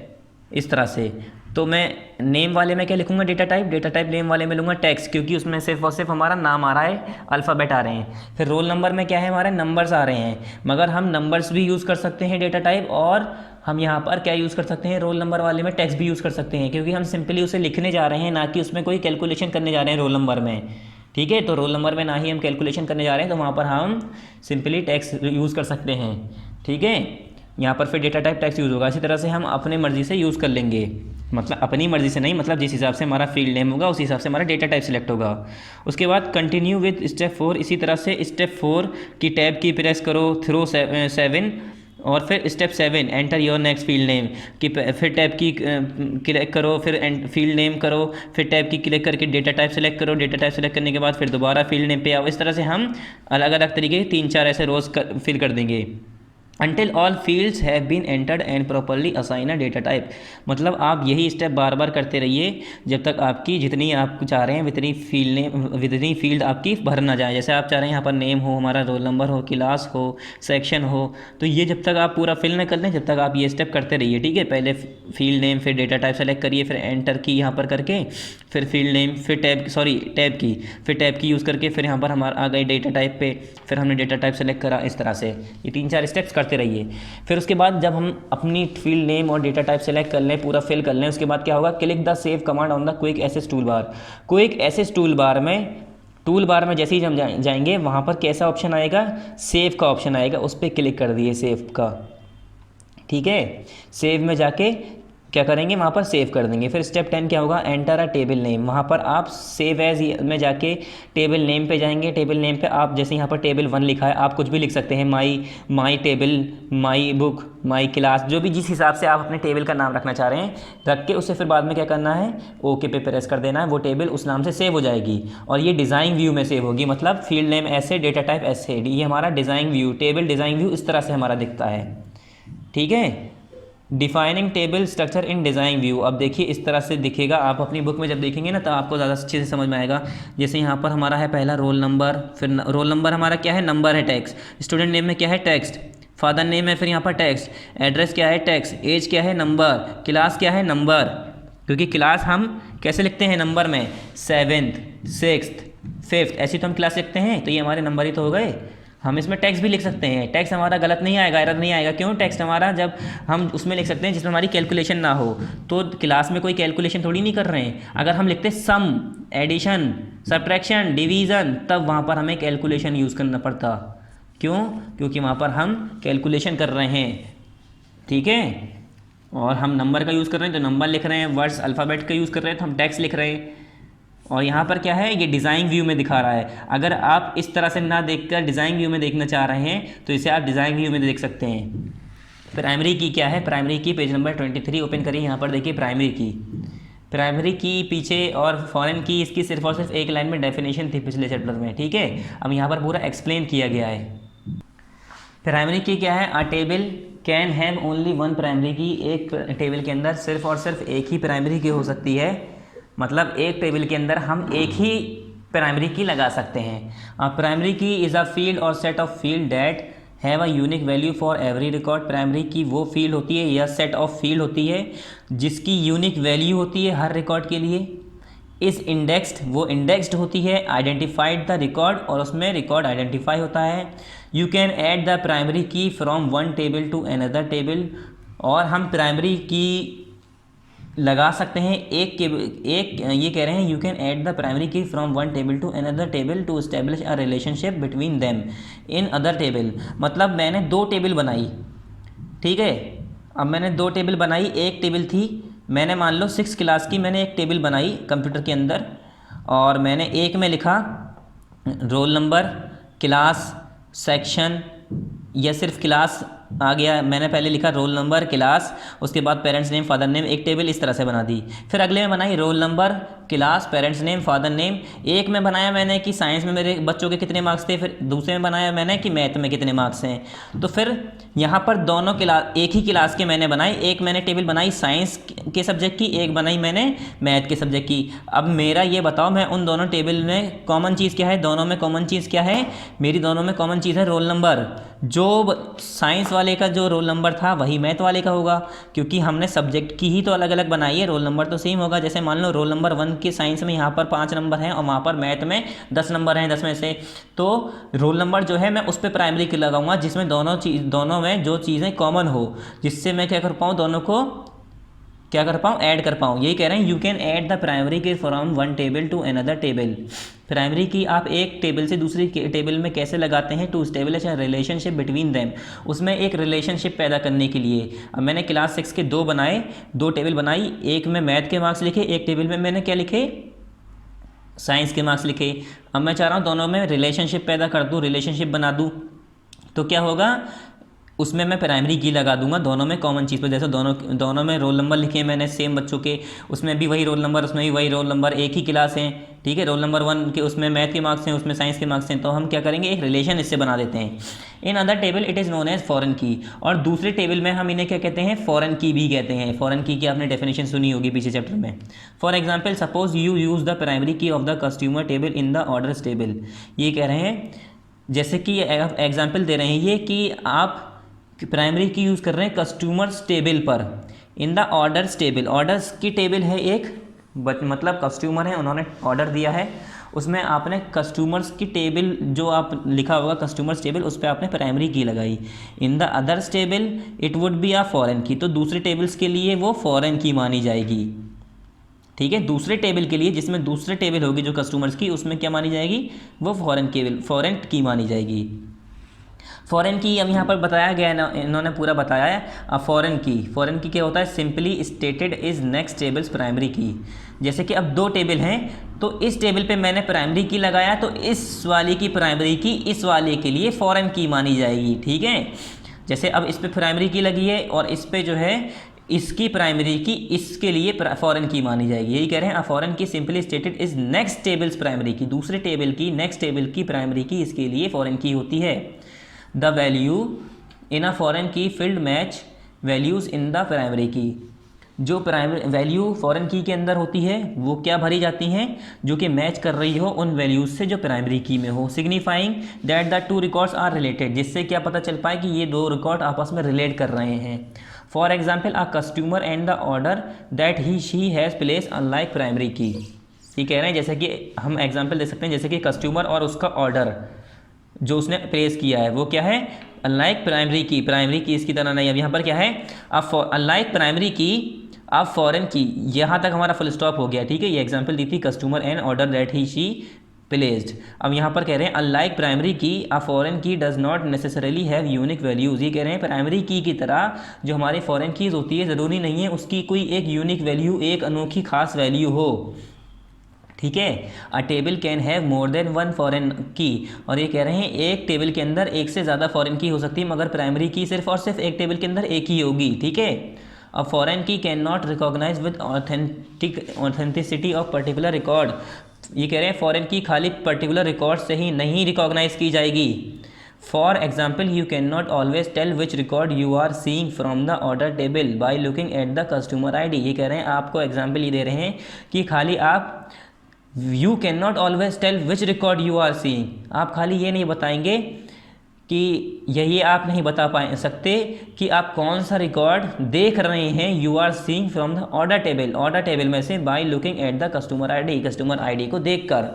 इस तरह से। तो मैं नेम वाले में क्या लिखूंगा, डेटा टाइप नेम वाले में लूँगा टेक्स्ट, क्योंकि उसमें सिर्फ और सिर्फ हमारा नाम आ रहा है, अल्फ़ाबेट आ रहे हैं। फिर रोल नंबर में क्या है, हमारे नंबर्स आ रहे हैं, मगर हम नंबर्स भी यूज़ कर सकते हैं डेटा टाइप, और हम यहाँ पर क्या यूज़ कर सकते हैं, रोल नंबर वाले में टेक्स्ट भी यूज़ कर सकते हैं, क्योंकि हम सिंपली उसे लिखने जा रहे हैं, ना कि उसमें कोई कैलकुलेशन करने जा रहे हैं रोल नंबर में। ठीक है, तो रोल नंबर में ना ही हम कैलकुलेशन करने जा रहे हैं, तो वहाँ पर हम सिंपली टेक्स्ट यूज़ कर सकते हैं। ठीक है, यहाँ पर फिर डेटा टाइप टेक्स्ट यूज़ होगा। इसी तरह से हम अपने मर्ज़ी से यूज़ कर लेंगे, मतलब अपनी मर्ज़ी से नहीं, मतलब जिस हिसाब से हमारा फील्ड नेम होगा उसी हिसाब से हमारा डेटा टाइप सिलेक्ट होगा। उसके बाद कंटिन्यू विद स्टेप 4। इसी तरह से स्टेप 4 की टैब की प्रेस करो, थ्रो 7, और फिर step 7 enter your next field name कि फिर टैब की क्लिक करो, फिर फील्ड नेम करो, फिर टैब की क्लिक करके डेटा टाइप सेलेक्ट करो, डेटा टाइप सेलेक्ट करने के बाद फिर दोबारा फील्ड नेम पे आओ। इस तरह से हम अलग अलग तरीके 3-4 ऐसे रोज़ फिल कर देंगे। Until all fields have been entered and properly assign a data type। मतलब आप यही स्टेप बार बार करते रहिए जब तक आपकी जितनी आप चाह रहे हैं जितनी फील्ड आपकी भर ना जाए। जैसे आप चाह रहे हैं यहाँ पर नेम हो, हमारा रोल नंबर हो, क्लास हो, सेक्शन हो, तो ये जब तक आप पूरा फिल ना कर लें जब तक आप ये स्टेप करते रहिए, ठीक है। पहले फील्ड नेम, फिर डेटा टाइप सेलेक्ट करिए, फिर एंटर की यहाँ पर करके, फिर फील्ड नेम, फिर टैब की यूज़ करके, फिर यहाँ पर हमारा आ गए डेटा टाइप पे, फिर हमने डेटा टाइप सेलेक्ट करा। इस तरह से ये 3-4 स्टेप्स करते रहिए। फिर उसके बाद जब हम अपनी फील्ड नेम और डेटा टाइप सेलेक्ट कर लें, पूरा फिल कर लें, उसके बाद क्या होगा, click the save command on the quick access tool bar. Quick access tool bar में जैसे ही हम जाएंगे वहाँ पर कैसा ऑप्शन आएगा, सेव का ऑप्शन आएगा, उस पर क्लिक कर दिए सेव का, ठीक है। सेव में जाके क्या करेंगे, वहाँ पर सेव कर देंगे। फिर स्टेप 10 क्या होगा, एंटर अ टेबल नेम। वहाँ पर आप सेव एज में जाके टेबल नेम पे जाएंगे। टेबल नेम पे आप जैसे यहाँ पर टेबल 1 लिखा है, आप कुछ भी लिख सकते हैं, माई table, my book, my class, जो भी जिस हिसाब से आप अपने टेबल का नाम रखना चाह रहे हैं रख के उससे फिर बाद में क्या करना है, ओके पे प्रेस कर देना है। वो टेबल उस नाम से सेव हो जाएगी और ये डिज़ाइन व्यू में सेव होगी। मतलब फील्ड नेम ऐसे, डेटा टाइप ऐसे, ये हमारा design view, table design view इस तरह से हमारा दिखता है, ठीक है। Defining table structure in design view, अब देखिए इस तरह से दिखेगा। आप अपनी बुक में जब देखेंगे ना तो आपको ज़्यादा अच्छे से समझ में आएगा। जैसे यहाँ पर हमारा है पहला रोल नंबर, फिर रोल नंबर हमारा क्या है, नंबर है, टेक्स्ट। स्टूडेंट नेम में क्या है, टेक्स्ट। फादर नेम है, फिर यहाँ पर टेक्स्ट। एड्रेस क्या है, टेक्स्ट। एज क्या है, नंबर। क्लास क्या है, नंबर, क्योंकि क्लास हम कैसे लिखते हैं नंबर में, 7th 6th 5th, ऐसी तो हम क्लास लिखते हैं, तो ये हमारे नंबर ही तो हो गए। हम इसमें टेक्स्ट भी लिख सकते हैं, टेक्स्ट हमारा गलत नहीं आएगा, एरर नहीं आएगा। क्यों, टेक्स्ट हमारा जब हम उसमें लिख सकते हैं जिसमें हमारी कैलकुलेशन ना हो। तो क्लास में कोई कैलकुलेशन थोड़ी नहीं कर रहे हैं। अगर हम लिखते सम, एडिशन, सब्ट्रैक्शन, डिवीज़न, तब वहाँ पर हमें कैलकुलेशन यूज़ करना पड़ता। क्यों, क्योंकि वहाँ पर हम कैलकुलेशन कर रहे हैं, ठीक है। और हम नंबर का यूज़ कर रहे हैं तो नंबर लिख रहे हैं, वर्ड्स अल्फ़ाबेट का यूज़ कर रहे हैं तो हम टेक्स्ट लिख रहे हैं। और यहाँ पर क्या है, ये डिज़ाइन व्यू में दिखा रहा है। अगर आप इस तरह से ना देखकर डिज़ाइन व्यू में देखना चाह रहे हैं तो इसे आप डिज़ाइन व्यू में देख सकते हैं। प्राइमरी की क्या है, प्राइमरी की पेज नंबर 23 ओपन करिए। यहाँ पर देखिए प्राइमरी की पीछे और फॉरेन की, इसकी सिर्फ और सिर्फ एक लाइन में डेफिनेशन थी पिछले चैप्टर में, ठीक है। अब यहाँ पर पूरा एक्सप्लेन किया गया है। प्राइमरी की क्या है, अ table can have only one primary की, एक टेबल के अंदर सिर्फ और सिर्फ एक ही प्राइमरी की हो सकती है। मतलब एक टेबल के अंदर हम एक ही प्राइमरी की लगा सकते हैं। प्राइमरी की इज़ अ फील्ड और set of field that have a unique value for every record. Primary की वो फील्ड होती है या सेट ऑफ फील्ड होती है जिसकी यूनिक वैल्यू होती है हर रिकॉर्ड के लिए। इस वो इंडेक्स्ड होती है, आइडेंटिफाइड द रिकॉर्ड, और उसमें रिकॉर्ड आइडेंटिफाई होता है। You can add the primary key from one table to another table, और हम प्राइमरी की लगा सकते हैं एक ये कह रहे हैं you can add the primary key from one table to another table to establish a relationship between them in other table. मतलब मैंने 2 टेबल बनाई, ठीक है। अब मैंने 2 टेबल बनाई, एक टेबल थी, मैंने मान लो 6 क्लास की मैंने एक टेबल बनाई कंप्यूटर के अंदर, और मैंने एक में लिखा रोल नंबर, क्लास, सेक्शन, या सिर्फ क्लास आ गया। मैंने पहले लिखा रोल नंबर, क्लास, उसके बाद पेरेंट्स नेम, फादर नेम, एक टेबल इस तरह से बना दी। फिर अगले में बनाई roll number, class, parents name, father name. एक में बनाया मैंने कि साइंस में मेरे बच्चों के कितने मार्क्स थे, फिर दूसरे में बनाया मैंने कि मैथ में कितने मार्क्स हैं। तो फिर यहाँ पर दोनों क्लास, एक ही क्लास के मैंने बनाई, एक मैंने टेबल बनाई साइंस के सब्जेक्ट की, एक बनाई मैंने मैथ के सब्जेक्ट की। अब मेरा ये बताओ, मैं उन दोनों टेबल में कॉमन चीज़ क्या है, दोनों में कॉमन चीज़ क्या है, मेरी दोनों में कॉमन चीज़ है रोल नंबर। जो साइंस वाले का जो रोल नंबर था वही मैथ वाले का होगा, क्योंकि हमने सब्जेक्ट की ही तो अलग अलग बनाई है, रोल नंबर तो सेम होगा। जैसे मान लो रोल नंबर 1 के साइंस में यहाँ पर 5 नंबर हैं और वहाँ पर मैथ में 10 नंबर हैं 10 में से, तो रोल नंबर जो है मैं उस पर प्राइमरी की लगाऊंगा जिसमें दोनों में जो चीज़ें कॉमन हो, जिससे मैं क्या कर पाऊँ, दोनों को क्या कर पाऊँ, ऐड कर पाऊँ। यही कह रहे हैं you can add the primary key from one table to another table. Primary key आप एक टेबल से दूसरी टेबल में कैसे लगाते हैं, to establish a relationship between them, उसमें एक रिलेशनशिप पैदा करने के लिए। अब मैंने क्लास 6 के 2 बनाए, 2 टेबल बनाई, एक में मैथ के मार्क्स लिखे, एक टेबल में मैंने क्या लिखे, साइंस के मार्क्स लिखे। अब मैं चाह रहा हूँ दोनों में रिलेशनशिप पैदा कर दूँ, रिलेशनशिप बना दूँ, तो क्या होगा, उसमें मैं प्राइमरी की लगा दूंगा दोनों में कॉमन चीज़ पर। जैसे दोनों में रोल नंबर लिखे हैं मैंने सेम बच्चों के, उसमें भी वही रोल नंबर, उसमें भी वही रोल नंबर, एक ही क्लास है, ठीक है। रोल नंबर 1 के उसमें मैथ के मार्क्स हैं, उसमें साइंस के मार्क्स हैं, तो हम क्या करेंगे, एक रिलेशन इससे बना देते हैं। In other table it is known as foreign key, और दूसरे टेबल में हम इन्हें क्या कहते हैं, फॉरेन की भी कहते हैं। फॉरेन की आपने डेफिनेशन सुनी होगी पीछे चैप्टर में। For example suppose you use the primary key of the customer table in the orders table. ये कह रहे हैं, जैसे कि एग्जाम्पल दे रहे हैं ये कि आप प्राइमरी की यूज़ कर रहे हैं कस्टमर्स टेबल पर इन द ऑर्डर्स टेबल। ऑर्डर्स की टेबल है एक, मतलब कस्टमर है, उन्होंने ऑर्डर दिया है, उसमें आपने कस्टमर्स की टेबल जो आप लिखा होगा कस्टमर्स टेबल, उस पर आपने प्राइमरी की लगाई। In the others table it would be a foreign key, तो दूसरे टेबल्स के लिए वो फॉरेन की मानी जाएगी, ठीक है। दूसरे टेबल के लिए जिसमें दूसरे टेबल होगी जो कस्टमर्स की, उसमें क्या मानी जाएगी, वो फॉरेन की मानी जाएगी। फॉरेन की अब यहाँ पर बताया गया है, इन्होंने पूरा बताया है। अब फॉरेन की क्या होता है, simply stated is next tables primary की। जैसे कि अब 2 टेबल हैं, तो इस टेबल पे मैंने प्राइमरी की लगाया, तो इस वाले की प्राइमरी की इस वाले के लिए फॉरेन की मानी जाएगी, ठीक है। जैसे अब इस पे प्राइमरी की लगी है और इस पे जो है इसकी प्राइमरी की इसके लिए फॉरेन की मानी जाएगी। यही कह रहे हैं, अ फॉरेन की simply stated is next tables primary की, दूसरे टेबल की नेक्स्ट टेबल की प्राइमरी की इसके लिए फॉरेन की होती है। The value in a foreign key field match values in the primary key. जो प्राइमरी वैल्यू फॉरेन की के अंदर होती है वो क्या भरी जाती हैं, जो कि मैच कर रही हो उन वैल्यूज़ से जो प्राइमरी की में हो। Signifying that the 2 records are related, जिससे क्या पता चल पाए कि ये 2 रिकॉर्ड आपस में रिलेट कर रहे हैं। For example a customer and the order that he she has place unlike primary key. ये कह रहे हैं, जैसे कि हम एग्जाम्पल दे सकते हैं, जैसे कि कस्टमर और उसका ऑर्डर जो उसने प्लेस किया है वो क्या है, अनलाइक प्राइमरी की इसकी तरह नहीं। अब यहाँ पर क्या है, अब अनलाइक प्राइमरी की अब फॉरेन की, यहाँ तक हमारा फुल स्टॉप हो गया, ठीक है। ये एग्जांपल दी थी customer and order that he she placed. अब यहाँ पर कह रहे हैं अनलाइक प्राइमरी की अ फॉरेन की does not necessarily have unique values. ये कह रहे हैं प्राइमरी की तरह जो हमारी फॉरेन कीज़ होती है ज़रूरी नहीं है उसकी कोई एक यूनिक वैल्यू, एक अनोखी खास वैल्यू हो, ठीक है। अ table can have more than 1 foreign key, और ये कह रहे हैं एक टेबल के अंदर एक से ज़्यादा फॉरेन की हो सकती है, मगर प्राइमरी की सिर्फ और सिर्फ एक टेबल के अंदर एक ही होगी, ठीक है। A foreign key can not recognise with authenticity of particular record. ये कह रहे हैं फॉरेन की खाली पर्टिकुलर रिकॉर्ड से ही नहीं रिकॉग्नाइज की जाएगी। For example you can not always tell which record you are seeing from the order table by looking at the customer ID। ये कह रहे हैं आपको एग्जाम्पल ये दे रहे हैं कि खाली आप you can not always tell which record you are seeing, आप खाली ये नहीं बताएंगे कि यही आप नहीं बता सकते कि आप कौन सा रिकॉर्ड देख रहे हैं, you are seeing from the order table में से by looking at the customer ID को देखकर,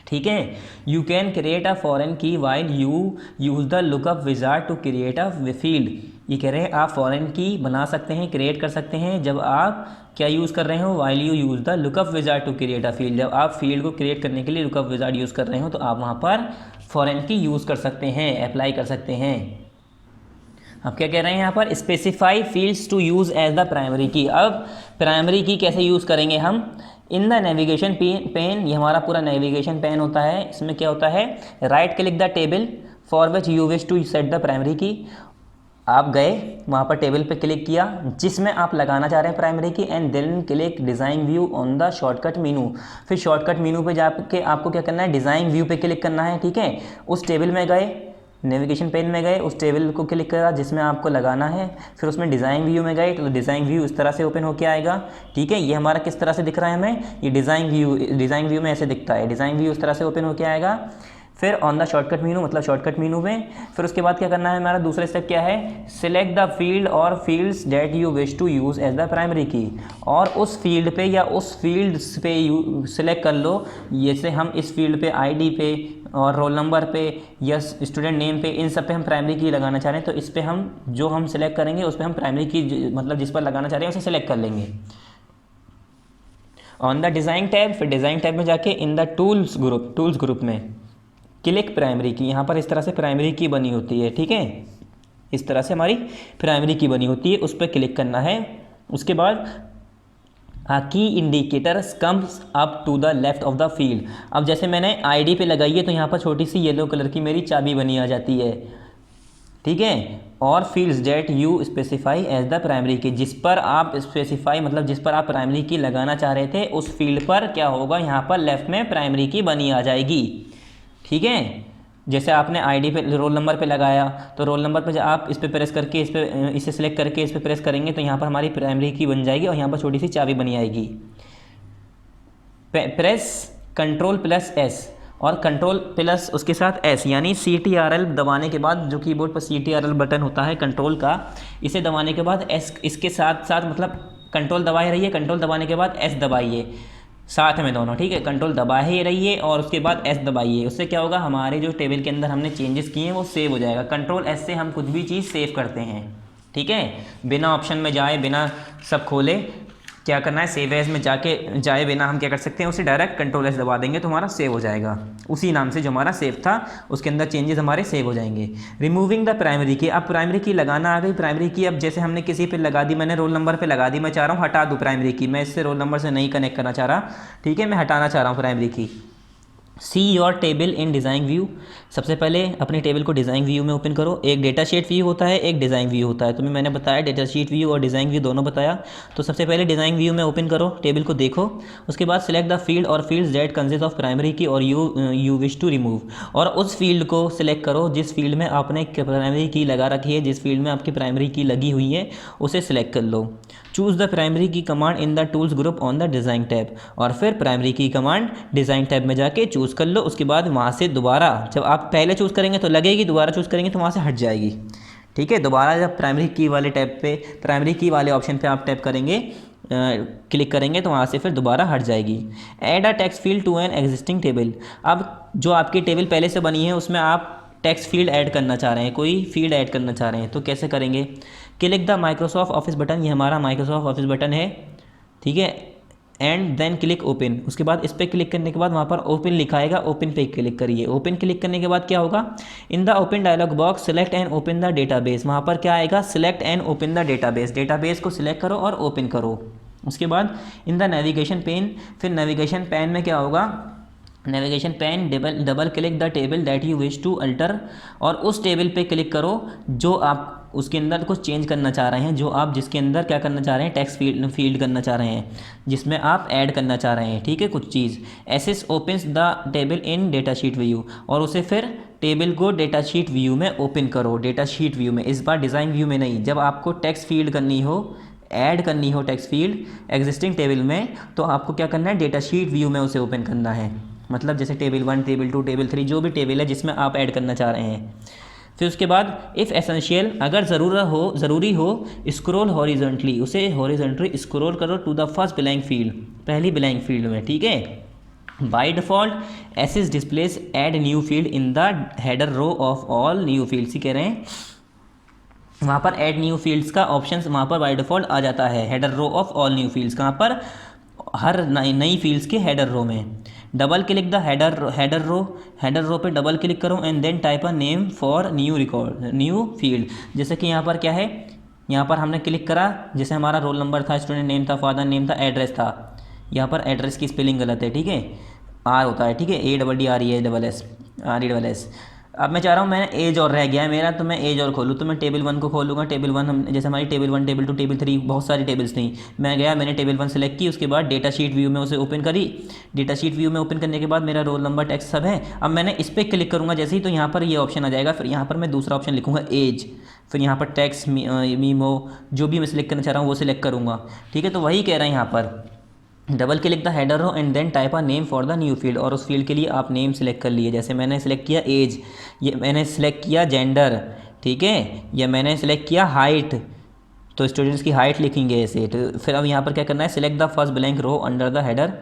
ठीक है। You can create a foreign key while you use the lookup wizard to create a field. ये कह रहे हैं आप फॉरेन की बना सकते हैं, क्रिएट कर सकते हैं जब आप क्या यूज़ कर रहे हो, while you use the lookup wizard to create a field. जब आप फील्ड को क्रिएट करने के लिए लुकअप विजार्ड यूज़ कर रहे हो तो आप वहाँ पर फॉरेन की यूज़ कर सकते हैं, अप्लाई कर सकते हैं। अब क्या कह रहे हैं यहाँ पर, specify fields to use as the primary key. अब प्राइमरी की कैसे यूज़ करेंगे हम, इन द नेविगेशन पेन, ये हमारा पूरा नेविगेशन पेन होता है, इसमें क्या होता है, right click the table for which you wish to set the primary key. आप गए वहाँ पर टेबल पे क्लिक किया जिसमें आप लगाना चाह रहे हैं primary key, and then click design view on the shortcut menu. फिर शॉर्टकट मीनू पे जाके आपको क्या करना है, डिज़ाइन व्यू पे क्लिक करना है, ठीक है। उस टेबल में गए, नेविगेशन पेन में गए, उस टेबल को क्लिक करा जिसमें आपको लगाना है, फिर उसमें डिज़ाइन व्यू में गए तो डिज़ाइन व्यू इस तरह से ओपन होकर आएगा, ठीक है। ये हमारा किस तरह से दिख रहा है हमें, ये डिज़ाइन व्यू में ऐसे दिखता है, डिज़ाइन व्यू इस तरह से ओपन होकर आएगा। फिर ऑन द शॉर्टकट मीनू, मतलब शॉर्टकट मीनू में फिर उसके बाद क्या करना है, हमारा दूसरा स्टेप क्या है, सिलेक्ट द फील्ड और fields that you wish to use as the primary key. और उस फील्ड पे या उस फील्ड्स पे सिलेक्ट कर लो, जैसे हम इस फील्ड पे ID पे और रोल नंबर पे या स्टूडेंट नेम पे, इन सब पे हम प्राइमरी की लगाना चाह रहे हैं, तो इस पे हम जो हम सिलेक्ट करेंगे उस पर हम प्राइमरी की मतलब जिस पर लगाना चाह रहे हैं उसे सिलेक्ट कर लेंगे। ऑन द डिज़ाइन टैब, फिर डिज़ाइन टैब में जाके इन द टूल्स ग्रुप में क्लिक प्राइमरी की। यहाँ पर इस तरह से प्राइमरी की बनी होती है, ठीक है, इस तरह से हमारी प्राइमरी की बनी होती है, उस पर क्लिक करना है। उसके बाद key indicators comes up to the left of the field. अब जैसे मैंने ID पे लगाई है तो यहाँ पर छोटी सी येलो कलर की मेरी चाबी बनी आ जाती है, ठीक है। और fields that you specify as the primary key, जिस पर आप स्पेसिफाई मतलब जिस पर आप प्राइमरी की लगाना चाह रहे थे उस फील्ड पर क्या होगा, यहाँ पर लेफ्ट में प्राइमरी की बनी आ जाएगी। ठीक है, जैसे आपने आईडी पे रोल नंबर पे लगाया तो रोल नंबर पे आप इस पर प्रेस करके इसे सेलेक्ट करके इस पर प्रेस करेंगे तो यहाँ पर हमारी प्राइमरी की बन जाएगी और यहाँ पर छोटी सी चाबी बनी आएगी। प्रेस कंट्रोल प्लस एस और कंट्रोल प्लस उसके साथ एस, यानी CTRL दबाने के बाद, जो कीबोर्ड पर CTRL बटन होता है कंट्रोल का, इसे दबाने के बाद एस इसके साथ साथ, मतलब कंट्रोल दबाए रहिए, कंट्रोल दबाने के बाद एस दबाइए साथ में दोनों। ठीक है, कंट्रोल दबाए ही रहिए और उसके बाद एस दबाइए। उससे क्या होगा, हमारे जो टेबल के अंदर हमने चेंजेस किए हैं वो सेव हो जाएगा। कंट्रोल एस से हम कुछ भी चीज़ सेव करते हैं। ठीक है, बिना ऑप्शन में जाए, बिना सब खोले, क्या करना है, सेव एज में जाए बिना हम क्या कर सकते हैं, उसे डायरेक्ट कंट्रोल एस दबा देंगे तो हमारा सेव हो जाएगा। उसी नाम से जो हमारा सेव था उसके अंदर चेंजेस हमारे सेव हो जाएंगे। रिमूविंग द प्राइमरी की, अब प्राइमरी की लगाना आ गई। प्राइमरी की अब जैसे हमने किसी पे लगा दी, मैंने रोल नंबर पे लगा दी, मैं चाह रहा हूँ हटा दूँ प्राइमरी की, मैं इससे रोल नंबर से नहीं कनेक्ट करना चाह रहा। ठीक है, मैं हटाना चाह रहा हूँ प्राइमरी की। See your table in design view, सबसे पहले अपने टेबल को डिज़ाइन व्यू में ओपन करो। एक डेटा शीट व्यू होता है, एक डिज़ाइन व्यू होता है, तुम्हें मैंने बताया डेटा शीट व्यू और डिज़ाइन व्यू दोनों बताया। तो सबसे पहले डिज़ाइन व्यू में ओपन करो, टेबल को देखो, उसके बाद सिलेक्ट द फील्ड और fields that consist of primary key और यू विश टू रिमूव, और उस फील्ड को सिलेक्ट करो जिस फील्ड में आपने प्राइमरी की लगा रखी है, जिस फील्ड में आपकी प्राइमरी की लगी हुई है उसे सिलेक्ट कर लो। चूज़ द प्राइमरी की command in the tools group on the design tab, और फिर प्राइमरी की कमांड डिज़ाइन टैब में जाके चूज़ कर लो। उसके बाद वहाँ से दोबारा, जब आप पहले चूज़ करेंगे तो लगेगी, दोबारा चूज़ करेंगे तो वहाँ से हट जाएगी। ठीक है, दोबारा जब प्राइमरी की वाले टैब पे, प्राइमरी की वाले ऑप्शन पे आप टैप करेंगे, क्लिक करेंगे तो वहाँ से फिर दोबारा हट जाएगी। Add a text field to an existing table, अब जो आपकी टेबल पहले से बनी है उसमें आप टेक्स्ट फील्ड ऐड करना चाह रहे हैं, कोई फील्ड ऐड करना चाह रहे हैं तो कैसे करेंगे। Click the Microsoft Office button, ये हमारा माइक्रोसॉफ्ट ऑफिस बटन है। ठीक है, एंड देन क्लिक ओपन, उसके बाद इस पर क्लिक करने के बाद वहाँ पर ओपन लिखा आएगा, ओपन पे क्लिक करिए। ओपन क्लिक करने के बाद क्या होगा, in the open dialog box select and open the database, वहाँ पर क्या आएगा, select and open the database, database को सिलेक्ट करो और ओपन करो। उसके बाद इन द नेविगेशन पेन, फिर नेविगेशन पेन में क्या होगा, navigation pane double click the table that you wish to alter, और उस टेबल पे क्लिक करो जो आप उसके अंदर कुछ चेंज करना चाह रहे हैं, जो आप जिसके अंदर क्या करना चाह रहे हैं, टेक्स्ट फील्ड करना चाह रहे हैं, जिसमें आप ऐड करना चाह रहे हैं। ठीक है, कुछ चीज़ Access opens the table in data sheet view, और उसे फिर टेबल को डेटा शीट व्यू में ओपन करो, डेटा शीट व्यू में, इस बार डिज़ाइन व्यू में नहीं। जब आपको टेक्स्ट फील्ड करनी हो, ऐड करनी हो टेक्स्ट फील्ड एग्जिस्टिंग टेबल में, तो आपको क्या करना है, डेटा शीट व्यू में उसे ओपन करना है। मतलब जैसे टेबल 1, टेबल 2, टेबल 3, जो भी टेबल है जिसमें आप ऐड करना चाह रहे हैं। फिर उसके बाद इफ़ एसेंशियल, अगर ज़रूरी हो स्क्रॉल हॉरिजॉन्टली, उसे हॉरिजॉन्टली स्क्रॉल करो to the first blank field, पहली ब्लैंक फील्ड में। ठीक है, by default Access displays add new field in the header row of all new fields, ही कह रहे हैं वहाँ पर ऐड न्यू फील्ड्स का ऑप्शन वहाँ पर बाय डिफ़ॉल्ट आ जाता है, header row of all new fields, कहाँ पर, हर नई फील्ड्स के हेडर रो में। Double click the header row पे डबल क्लिक करो and then type a name for new field. जैसे कि यहाँ पर क्या है, यहाँ पर हमने क्लिक करा, जैसे हमारा रोल नंबर था, स्टूडेंट नेम था, फादर नेम था, एड्रेस था, यहाँ पर एड्रेस की स्पेलिंग गलत है। ठीक है, आर होता है, ठीक है, ADDRESS। अब मैं चाह रहा हूँ, मैंने एज और रह गया है मेरा, तो मैं एज और खोलूँ, तो मैं टेबल 1 को खोलूँगा। टेबल 1 हम जैसे हमारी टेबल 1, टेबल 2, टेबल 3 बहुत सारी टेबल्स थी, मैं गया, मैंने टेबल 1 सेलेक्ट की, उसके बाद डेटा शीट व्यू में उसे ओपन करी। डेटा शीट व्यू में ओपन करने के बाद मेरा रोल नंबर टेक्स्ट सब है। अब मैंने इस पर क्लिक करूँगा जैसे ही, तो यहाँ पर ये ऑप्शन आ जाएगा। फिर यहाँ पर मैं दूसरा ऑप्शन लिखूँगा एज, फिर यहाँ पर टेक्स्ट मीमो, जो भी मैं सिलेक्ट करना चाह रहा हूँ वो सिलेक्ट करूँगा। ठीक है, तो वही कह रहे हैं यहाँ पर, double click the header row and then type a name for the new field, और उस फील्ड के लिए आप नेम सेलेक्ट कर लिए। जैसे मैंने सेलेक्ट किया एज, ये मैंने सेलेक्ट किया जेंडर, ठीक है, या मैंने सेलेक्ट किया हाइट, तो स्टूडेंट्स की हाइट लिखेंगे ऐसे। तो फिर अब यहाँ पर क्या करना है, select the first blank row under the header,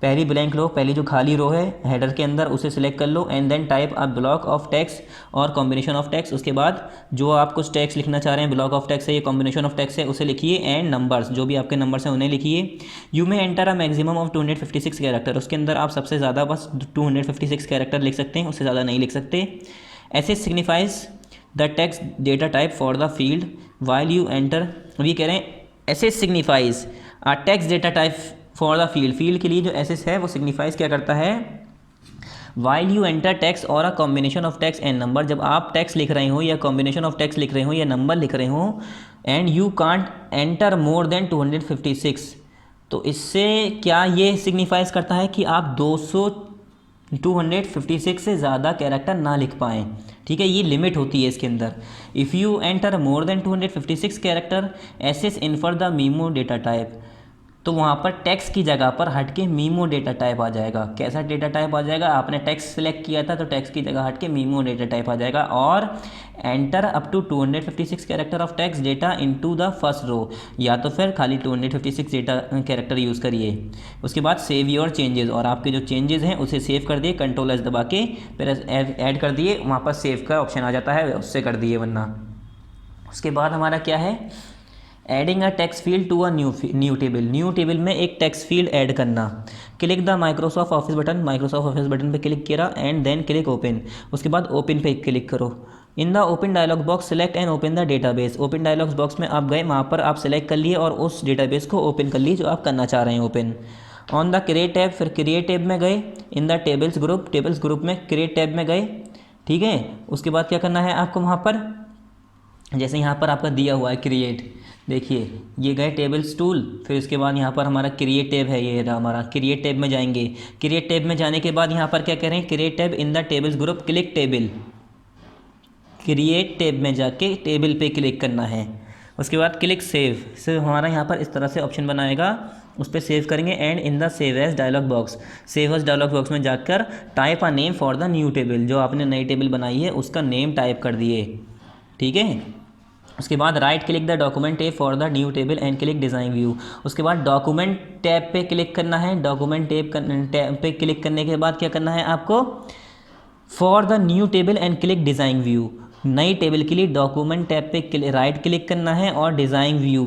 पहली ब्लैंक रो, पहली जो खाली रो है हेडर के अंदर, उसे सिलेक्ट कर लो and then type a block of text और कॉम्बिनेशन ऑफ टेक्स्ट। उसके बाद जो आप कुछ टेक्स्ट लिखना चाह रहे हैं, ब्लॉक ऑफ टेक्स्ट है, ये कॉम्बिनेशन ऑफ टेक्स्ट है, उसे लिखिए एंड नंबर्स, जो भी आपके नंबर्स हैं उन्हें लिखिए। यू में enter a maximum of 256 character, उसके अंदर आप सबसे ज़्यादा बस 256 कैरेक्टर लिख सकते हैं, उससे ज़्यादा नहीं लिख सकते। ऐसे signifies the text data type for the field while you enter, अभी कह रहे हैं ऐसे signifies text data type for the field, field के लिए जो एसेस है वो सिग्निफाइज क्या करता है, वाइल यू एंटर टेक्स्ट और a combination of text and number, जब आप टेक्स्ट लिख रहे हो या कॉम्बिनेशन ऑफ टेक्स्ट लिख रहे हो या नंबर लिख रहे हो, and you can't enter more than 256, तो इससे क्या ये सिग्निफाइज करता है कि आप 256 से ज़्यादा कैरेक्टर ना लिख पाएँ। ठीक है, ये लिमिट होती है इसके अंदर। If you enter more than 256 character access in for the memo data type, तो वहाँ पर टेक्स्ट की जगह पर हट के मीमो डेटा टाइप आ जाएगा। कैसा डेटा टाइप आ जाएगा, आपने टेक्स्ट सेलेक्ट किया था तो टेक्स्ट की जगह हट के मीमो डेटा टाइप आ जाएगा। और enter up to 256 character of text data into the first row, या तो फिर खाली 256 डेटा कैरेक्टर यूज़ करिए। उसके बाद सेव योर चेंजेस, और आपके जो चेंजेस हैं उसे सेव कर दिए, कंट्रोल एस दबा के फिर ऐड कर दिए, वहाँ पर सेव का ऑप्शन आ जाता है, उससे कर दिए वरना। उसके बाद हमारा क्या है, adding a text field to a new table, new table में एक टेक्स्ट फील्ड ऐड करना। Click the Microsoft Office button, Microsoft Office button पे क्लिक किया एंड देन क्लिक ओपन, उसके बाद ओपन पे क्लिक करो। In the open dialog box select and open the database, open dialog box में आप गए, वहाँ पर आप सेलेक्ट कर लिए और उस डेटाबेस को ओपन कर लिए जो आप करना चाह रहे हैं open. On the create tab, फिर क्रिएट टैब में गए, in the tables group, tables group में क्रिएट टैब में गए। ठीक है, उसके बाद क्या करना है आपको, वहाँ पर जैसे यहाँ पर आपका दिया हुआ है क्रिएट, देखिए ये गए टेबल्स टूल, फिर उसके बाद यहाँ पर हमारा क्रिएट टैब है, ये रहा हमारा क्रिएट टैब में जाएंगे। क्रिएट टैब में जाने के बाद यहाँ पर क्या करें, create tab in the tables group click table, create tab में जाके टेबल पे क्लिक करना है। उसके बाद क्लिक सेव, हमारा यहाँ पर इस तरह से ऑप्शन बनाएगा, उस पर सेव करेंगे। And in the save as dialog box, save as dialog box में जाकर type a name for the new table, जो आपने नई टेबल बनाई है उसका नेम टाइप कर दिए। ठीक है, उसके बाद right click the document tab for the new table and click design view, उसके बाद डॉक्यूमेंट टैब पे क्लिक करना है। डॉक्यूमेंट टैब पे क्लिक करने के बाद क्या करना है आपको, for the new table and click design view, नई टेबल के लिए डॉक्यूमेंट टैब पे राइट क्लिक करना है और डिज़ाइन व्यू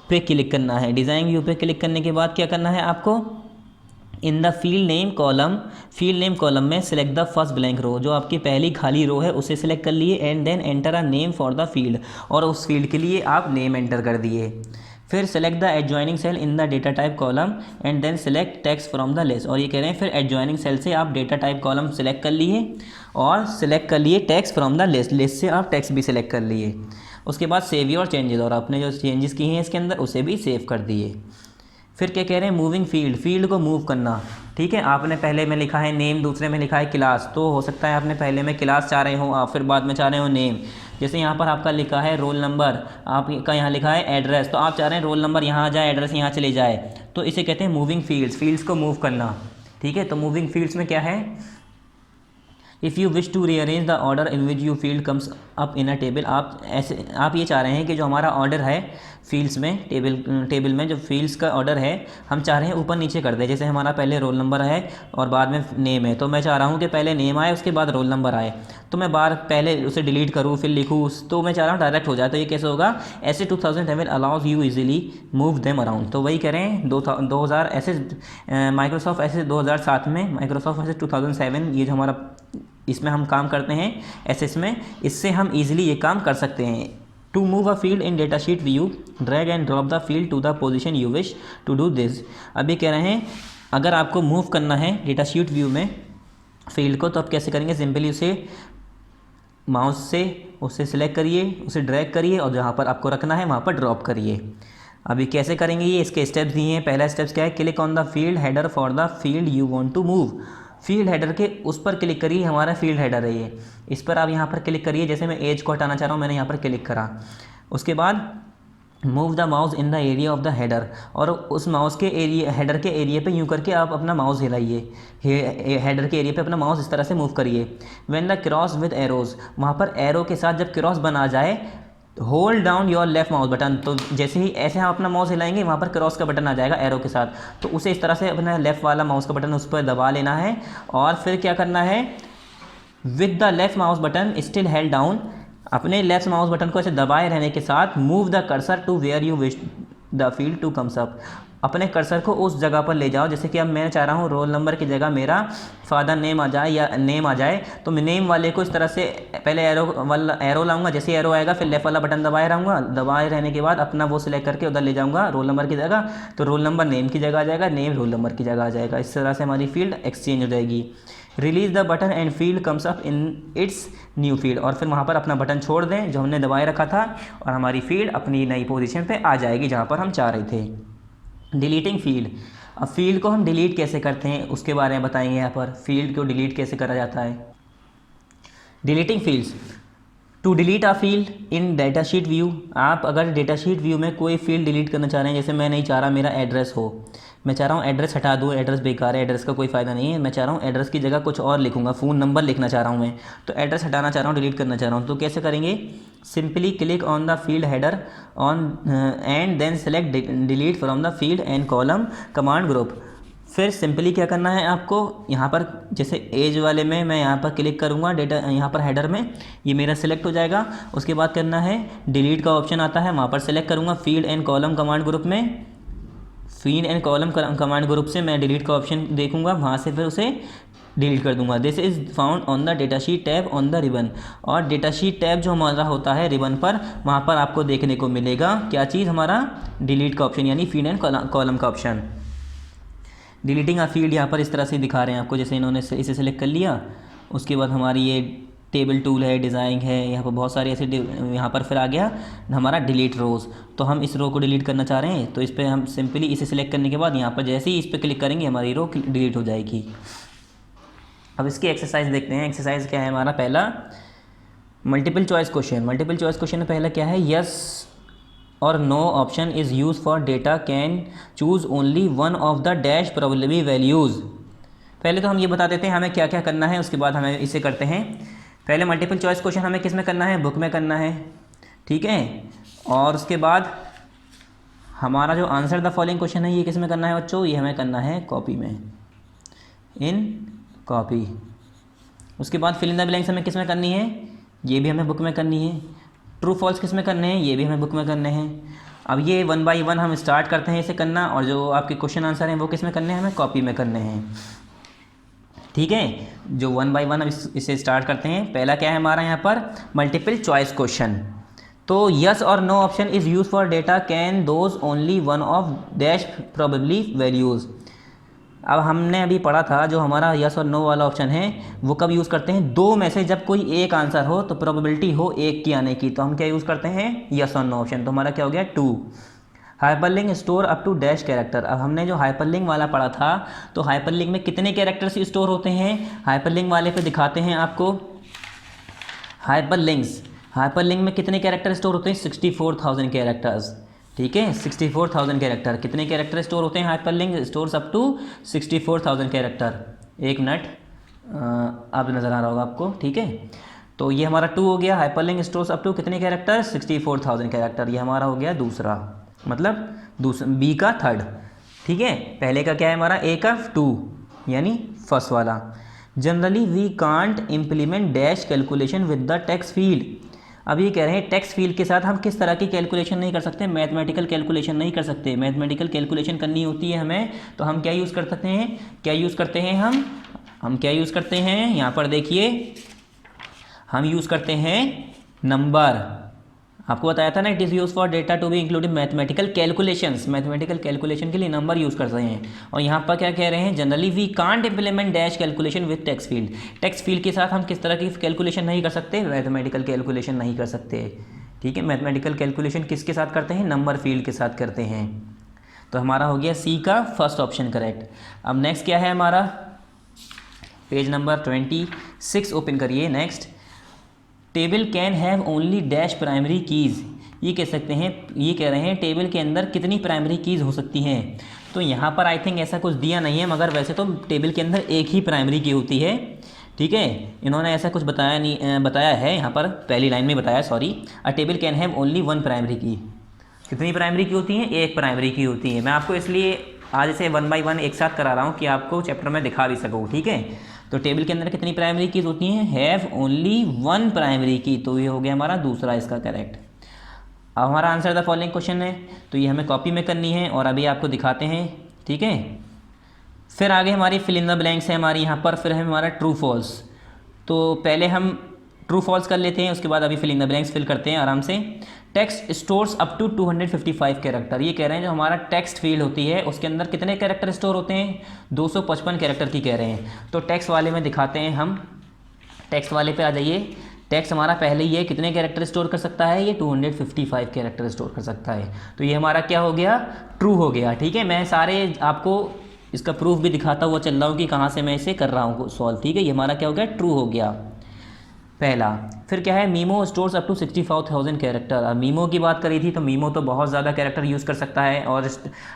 पे क्लिक करना है। डिज़ाइन व्यू पे क्लिक करने के बाद क्या करना है आपको, in the field name column, field name column में सिलेक्ट द फर्स्ट ब्लैंक रो, जो आपकी पहली खाली रो है उसे सिलेक्ट कर लिए। And then enter a name for the field, और उस फील्ड के लिए आप नेम एंटर कर दिए। फिर select the adjoining cell in the data type column and then select text from the list, और ये कह रहे हैं फिर एडजॉइनिंग सेल से आप डेटा टाइप कॉलम सेलेक्ट कर लिए और सेलेक्ट कर लिए text from the list, list से आप टेक्स्ट भी सिलेक्ट कर लिए। उसके बाद सेव योर चेंजेस, और आपने जो चेंजेस किए हैं इसके अंदर उसे भी सेव कर दिए। फिर क्या कह रहे हैं, मूविंग फील्ड, फील्ड को मूव करना। ठीक है, आपने पहले में लिखा है नेम, दूसरे में लिखा है क्लास, तो हो सकता है आपने पहले में क्लास चाह रहे हो, आप फिर बाद में चाह रहे हो नेम। जैसे यहाँ पर आपका लिखा है रोल नंबर, आपका यहाँ लिखा है एड्रेस, तो आप चाह रहे हैं रोल नंबर यहाँ आ जाए, एड्रेस यहाँ चले जाए, तो इसे कहते हैं मूविंग फील्ड्स, फील्ड्स को मूव करना। ठीक है, तो मूविंग फील्ड्स में क्या है, if you wish to rearrange the order in which you field comes up in a table, आप ये चाह रहे हैं कि जो हमारा ऑर्डर है फील्ड्स में, टेबल में जो फील्ड्स का ऑर्डर है हम चाह रहे हैं ऊपर नीचे कर दें। जैसे हमारा पहले रोल नंबर है और बाद में नेम है, तो मैं चाह रहा हूँ कि पहले नेम आए उसके बाद रोल नंबर आए, तो मैं पहले उसे डिलीट करूँ फिर लिखूँ, तो मैं चाह रहा हूँ डायरेक्ट हो जाए। तो ये कैसे होगा, ऐसे 2000 table allows you easily move them around, तो वही करें 2000 ऐसे माइक्रोसॉफ्ट ऐसे 2007 में, माइक्रोसॉफ्ट ऐसे 2007, ये जो हमारा इसमें हम काम करते हैं एसएस में, इससे हम इजीली ये काम कर सकते हैं। To move a field in data sheet view drag and drop the field to the position you wish to do this. अभी कह रहे हैं अगर आपको मूव करना है डेटा शीट व्यू में फील्ड को, तो आप कैसे करेंगे, सिंपली उसे माउस से उसे सिलेक्ट करिए, उसे ड्रैग करिए और जहाँ पर आपको रखना है वहाँ पर ड्रॉप करिए। अभी कैसे करेंगे ये, इसके स्टेप्स दिए हैं। पहला स्टेप्स क्या है, click on the field header for the field you want to move, field header के उस पर क्लिक करिए, हमारा फील्ड हेडर है ये, इस पर आप यहाँ पर क्लिक करिए। जैसे मैं एज को हटाना चाह रहा हूँ, मैंने यहाँ पर क्लिक करा। उसके बाद move the mouse in the area of the header, और उस माउस के एरिया, हेडर के एरिया पे यूँ करके आप अपना माउस हिलाइए, हेडर के एरिया पे अपना माउस इस तरह से मूव करिए। When the cross with arrows, वहाँ पर एरो के साथ जब क्रॉस बना जाए, hold down your left mouse button, तो जैसे ही ऐसे हम अपना माउस हिलाएंगे वहाँ पर क्रॉस का बटन आ जाएगा एरो के साथ, तो उसे इस तरह से अपना लेफ़्ट वाला माउस का बटन उस पर दबा लेना है। और फिर क्या करना है, with the left mouse button still held down, अपने लेफ्ट माउस बटन को ऐसे दबाए रहने के साथ move the cursor to where you wish the field to comes up, अपने कर्सर को उस जगह पर ले जाओ। जैसे कि अब मैं चाह रहा हूँ रोल नंबर की जगह मेरा फादर नेम आ जाए या नेम आ जाए, तो मैं नेम वाले को इस तरह से पहले एरो लाऊंगा, जैसे एरो आएगा फिर लेफ्ट वाला बटन दबाए रहूँगा, दबाए रहने के बाद अपना वो सिलेक्ट करके उधर ले जाऊँगा रोल नंबर की जगह, तो रोल नंबर नेम की जगह आ जाएगा, नेम रोल नंबर की जगह आ जाएगा। इस तरह से हमारी फील्ड एक्सचेंज हो जाएगी। Release the button and field comes up in its new field, और फिर वहाँ पर अपना बटन छोड़ दें जो हमने दबाए रखा था और हमारी फील्ड अपनी नई पोजीशन पे आ जाएगी जहाँ पर हम चाह रहे थे। डिलीटिंग फील्ड, अब फील्ड को हम डिलीट कैसे करते हैं उसके बारे में बताएंगे। यहाँ पर फील्ड को डिलीट कैसे करा जाता है। Deleting fields, to delete a field in data sheet view, आप अगर डेटा शीट व्यू में कोई फील्ड डिलीट करना चाह रहे हैं, जैसे मैं नहीं चाह रहा मेरा एड्रेस हो, मैं चाह रहा हूँ एड्रेस हटा दूँ, एड्रेस बेकार है, एड्रेस का कोई फ़ायदा नहीं है, मैं चाह रहा हूँ एड्रेस की जगह कुछ और लिखूँगा, फ़ोन नंबर लिखना चाह रहा हूँ मैं, तो एड्रेस हटाना चाह रहा हूँ, डिलीट करना चाह रहा हूँ, तो कैसे करेंगे। Simply click on the field header on and then select delete from the field and column command group. फिर सिंपली क्या करना है आपको, यहाँ पर जैसे एज वाले में मैं यहाँ पर क्लिक करूँगा, डेटा यहाँ पर हेडर में ये मेरा सेलेक्ट हो जाएगा। उसके बाद करना है डिलीट का ऑप्शन आता है, वहाँ पर सेलेक्ट करूँगा field and column command group में, field and column command group से मैं डिलीट का ऑप्शन देखूँगा, वहाँ से फिर उसे डिलीट कर दूंगा। This is found on the data sheet tab on the ribbon, और डेटा शीट टैब जो हमारा होता है रिबन पर, वहाँ पर आपको देखने को मिलेगा क्या चीज़, हमारा डिलीट का ऑप्शन यानी फील्ड एंड कॉलम का ऑप्शन। डिलीटिंग अ फील्ड यहाँ पर इस तरह से दिखा रहे हैं आपको, जैसे इन्होंने इसे सेलेक्ट कर लिया, उसके बाद हमारी ये टेबल टूल है, डिज़ाइन है, यहाँ पर बहुत सारे ऐसे यहाँ पर फिर आ गया हमारा डिलीट रोज़, तो हम इस रो को डिलीट करना चाह रहे हैं, तो इस पर हम सिंपली इसे सिलेक्ट करने के बाद यहाँ पर जैसे ही इस पर क्लिक करेंगे हमारी रो डिलीट हो जाएगी। अब इसकी एक्सरसाइज देखते हैं। एक्सरसाइज क्या है हमारा, पहला multiple choice question. Multiple choice question में पहला क्या है, यस और no option is use for data can choose only one of the dash probability values. पहले तो हम ये बता देते हैं हमें क्या क्या करना है, उसके बाद हमें इसे करते हैं। पहले मल्टीपल चॉइस क्वेश्चन हमें किस में करना है, बुक में करना है, ठीक है। और उसके बाद हमारा जो आंसर द फॉलोइंग क्वेश्चन है ये किस में करना है बच्चों, ये हमें करना है कॉपी में, इन कॉपी। उसके बाद फिल इन द ब्लैंक्स हमें किस में करनी है, ये भी हमें बुक में करनी है। ट्रू फॉल्स किस में करने हैं, ये भी हमें बुक में करने हैं। अब ये 1 बाई 1 हम स्टार्ट करते हैं इसे करना, और जो आपके क्वेश्चन आंसर हैं वो किस में करने हैं, हमें कॉपी में करने हैं, ठीक है। जो 1 बाई 1 हम इसे स्टार्ट करते हैं। पहला क्या है हमारा यहाँ पर, मल्टीपल चॉइस क्वेश्चन। तो यस और no option is use for data can those only one of dash probably values. अब हमने अभी पढ़ा था जो हमारा यस और नो वाला ऑप्शन है वो कब यूज़ करते हैं, दो में से जब कोई एक आंसर हो तो प्रोबेबिलिटी हो एक की आने की, तो हम क्या यूज़ करते हैं, यस और नो ऑप्शन। तो हमारा क्या हो गया 2। Hyperlink store up to dash character. अब हमने जो हाइपरलिंक वाला पढ़ा था, तो हाइपरलिंक में कितने कैरेक्टर्स स्टोर होते हैं, हाइपरलिंक वाले पे दिखाते हैं आपको। हाइपरलिंक में कितने कैरेक्टर स्टोर होते हैं, 64,000 कैरेक्टर्स, ठीक है। 64,000 कैरेक्टर, कितने कैरेक्टर स्टोर होते हैं, hyperlink stores up to 64,000 character. एक मिनट, अब नज़र आ रहा होगा आपको, ठीक है। तो ये हमारा 2 हो गया, हाइपरलिंक स्टोर्स अप टू कितने कैरेक्टर, 64,000 कैरेक्टर। ये हमारा हो गया दूसरा, मतलब बी का थर्ड, ठीक है। पहले का क्या है हमारा, ए का 2 यानी फर्स्ट वाला। Generally we can't implement dash calculation with the text field. अब ये कह रहे हैं टेक्स्ट फील्ड के साथ हम किस तरह की कैलकुलेशन नहीं कर सकते, मैथमेटिकल कैलकुलेशन नहीं कर सकते। मैथमेटिकल कैलकुलेशन करनी होती है हमें, तो हम क्या यूज़ कर सकते हैं, क्या यूज़ करते हैं हम क्या यूज़ करते हैं, यहाँ पर देखिए हम यूज़ करते हैं नंबर। आपको बताया था ना, it is use for data to be including mathematical calculations. Mathematical calculation के लिए नंबर यूज़ करते हैं। और यहाँ पर क्या कह रहे हैं, generally we can't implement dash calculation with text field. Text field के साथ हम किस तरह की कैलकुलेशन नहीं कर सकते, मैथमेटिकल कैलकुलेशन नहीं कर सकते, ठीक है। मैथमेटिकल कैलकुलेशन किसके साथ करते हैं, नंबर फील्ड के साथ करते हैं। तो हमारा हो गया सी का फर्स्ट ऑप्शन करेक्ट। अब नेक्स्ट क्या है हमारा, पेज नंबर 26 ओपन करिए। Next, table can have only dash primary keys. ये कह सकते हैं, ये कह रहे हैं टेबल के अंदर कितनी प्राइमरी कीज़ हो सकती हैं। तो यहाँ पर आई थिंक ऐसा कुछ दिया नहीं है, मगर वैसे तो टेबल के अंदर एक ही प्राइमरी की होती है, ठीक है। इन्होंने ऐसा कुछ बताया नहीं, बताया है यहाँ पर पहली लाइन में बताया, sorry. A table can have only 1 primary key. कितनी प्राइमरी की होती हैं, एक प्राइमरी की होती है। मैं आपको इसलिए आज इसे 1 बाई 1 एक साथ करा रहा हूँ कि आपको चैप्टर में दिखा भी सकूँ, ठीक है। तो टेबल के अंदर कितनी प्राइमरी कीज होती हैं, हैव ओनली 1 प्राइमरी की। तो ये हो गया हमारा दूसरा इसका करेक्ट। अब हमारा आंसर द फॉलोइंग क्वेश्चन है, तो ये हमें कॉपी में करनी है और अभी आपको दिखाते हैं, ठीक है। फिर आगे हमारी फिल इन द ब्लैंक्स है हमारी यहाँ पर, फिर है हमारा ट्रू फॉल्स। तो पहले हम ट्रू फॉल्स कर लेते हैं, उसके बाद अभी fill in the blanks fill करते हैं आराम से। Text stores up to 255 character. ये कह रहे हैं जो हमारा टेक्स्ट फील्ड होती है उसके अंदर कितने कैरेक्टर स्टोर होते हैं, 255 कैरेक्टर की कह रहे हैं। तो टेक्स्ट वाले में दिखाते हैं हम, टेक्स्ट वाले पे आ जाइए। टेक्स्ट हमारा पहले ही है, कितने कैरेक्टर स्टोर कर सकता है, ये 255 कैरेक्टर स्टोर कर सकता है। तो ये हमारा क्या हो गया, ट्रू हो गया। ठीक है, मैं सारे आपको इसका प्रूफ भी दिखाता हुआ चल रहा हूँ कि कहाँ से मैं इसे कर रहा हूँ सॉल्व। ठीक है, ये हमारा क्या हो गया, ट्रू हो गया पहला। फिर क्या है, memo stores up to 64,000 character. अब मीमो की बात करी थी तो मीमो तो बहुत ज़्यादा कैरेक्टर यूज़ कर सकता है, और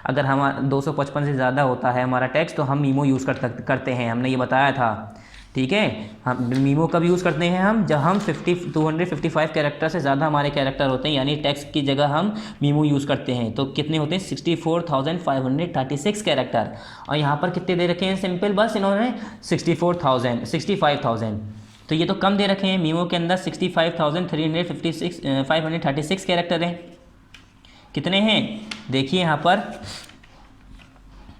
अगर हम 255 से ज़्यादा होता है हमारा टेक्स्ट तो हम मीमो यूज़ करते हैं, हमने ये बताया था। ठीक है, हम मीमो कब यूज़ करते हैं हम, जब हम 255 कैरेक्टर से ज़्यादा हमारे कैरेक्टर होते हैं, यानी टेक्स्ट की जगह हम मीमो यूज़ करते हैं। तो कितने होते हैं, 64,536 कैरेक्टर। और यहाँ पर कितने दे रखे हैं, सिंपल बस इन्होंने 65,000। तो ये तो कम दे रखे हैं, मीमो के अंदर 65,536 कैरेक्टर हैं। कितने हैं, देखिए यहाँ पर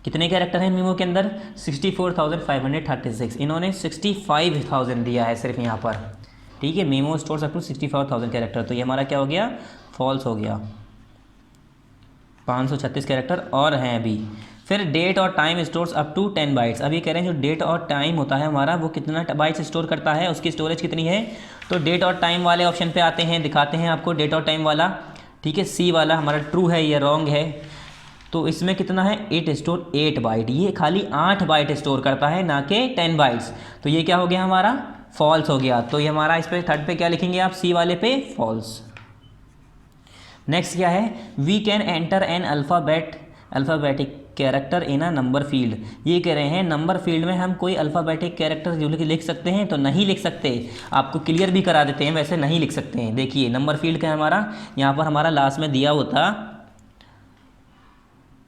कितने कैरेक्टर हैं मीमो के अंदर, 64,536। इन्होंने 65,000 दिया है सिर्फ यहाँ पर। ठीक है, memo stores up to 64,000 character. तो ये हमारा क्या हो गया, फॉल्स हो गया। 536 कैरेक्टर और हैं अभी। फिर डेट और time stores up to 10 bytes. अब ये कह रहे हैं जो डेट और टाइम होता है हमारा वो कितना बाइट्स स्टोर करता है, उसकी स्टोरेज कितनी है। तो डेट और टाइम वाले ऑप्शन पे आते हैं, दिखाते हैं आपको डेट और टाइम वाला। ठीक है, सी वाला हमारा ट्रू है, ये रॉन्ग है। तो इसमें कितना है, 8 स्टोर 8 बाइट, ये खाली 8 बाइट स्टोर करता है, ना कि 10 बाइट्स। तो ये क्या हो गया हमारा, फॉल्स हो गया। तो ये हमारा इस पे थर्ड पे क्या लिखेंगे आप, सी वाले पे फॉल्स। नेक्स्ट क्या है, we can enter an alphabetic character in a number field. ये कह रहे हैं नंबर फील्ड में हम कोई अल्फ़ाबेटिक कैरेक्टर जो लिख सकते हैं, तो नहीं लिख सकते। आपको क्लियर भी करा देते हैं, वैसे नहीं लिख सकते हैं। देखिए नंबर फील्ड का हमारा यहाँ पर हमारा लास्ट में दिया होता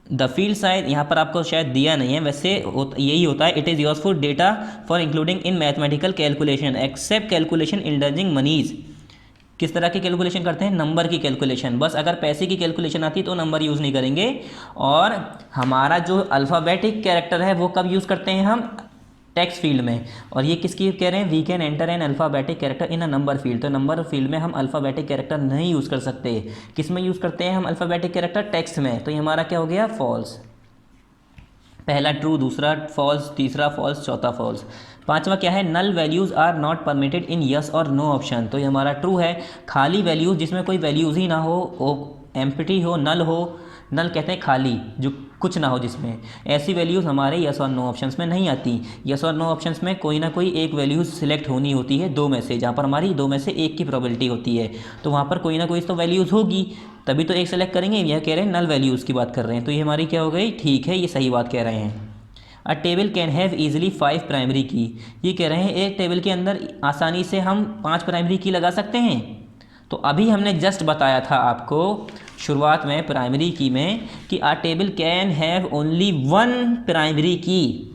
द फील्ड साइज, यहाँ पर आपको शायद दिया नहीं है, वैसे यही होता है। It is useful data for including in mathematical calculation except calculation indulging moneys. किस तरह की कैलकुलेशन करते हैं, नंबर की कैलकुलेशन। बस अगर पैसे की कैलकुलेशन आती है तो नंबर यूज़ नहीं करेंगे। और हमारा जो अल्फ़ाबेटिक कैरेक्टर है वो कब यूज़ करते हैं हम, टेक्स्ट फील्ड में। और ये किसकी कह रहे हैं, we can enter an alphabetic character in a number field. तो नंबर फील्ड में हम अल्फ़ाबेटिक कैरेक्टर नहीं यूज़ कर सकते। किस में यूज़ करते हैं हम अल्फ़ाबेटिक कैरेक्टर, टेक्स्ट में। तो ये हमारा क्या हो गया, फॉल्स। पहला ट्रू, दूसरा फॉल्स, तीसरा फॉल्स, चौथा फॉल्स। पांचवा क्या है, null values are not permitted in yes और नो ऑप्शन। तो ये हमारा ट्रू है, खाली वैल्यूज़ जिसमें कोई वैल्यूज़ ही ना हो, एम्प्टी हो, नल हो। नल कहते हैं खाली, जो कुछ ना हो जिसमें, ऐसी वैल्यूज़ हमारे यस और नो ऑप्शंस में नहीं आती। यस और नो ऑप्शंस में कोई ना कोई एक वैल्यूज़ सिलेक्ट होनी होती है, दो में से, जहाँ पर हमारी दो में से एक की प्रोबेबिलिटी होती है। तो वहाँ पर कोई ना कोई तो वैल्यूज़ होगी, तभी तो एक सेलेक्ट करेंगे। यह कह रहे हैं नल वैल्यूज़ की बात कर रहे हैं, तो ये हमारी क्या हो गई, ठीक है, ये सही बात कह रहे हैं। अ table can have easily 5 primary key. ये कह रहे हैं एक टेबल के अंदर आसानी से हम 5 प्राइमरी की लगा सकते हैं। तो अभी हमने जस्ट बताया था आपको शुरुआत में प्राइमरी की में कि a table can have only 1 primary key.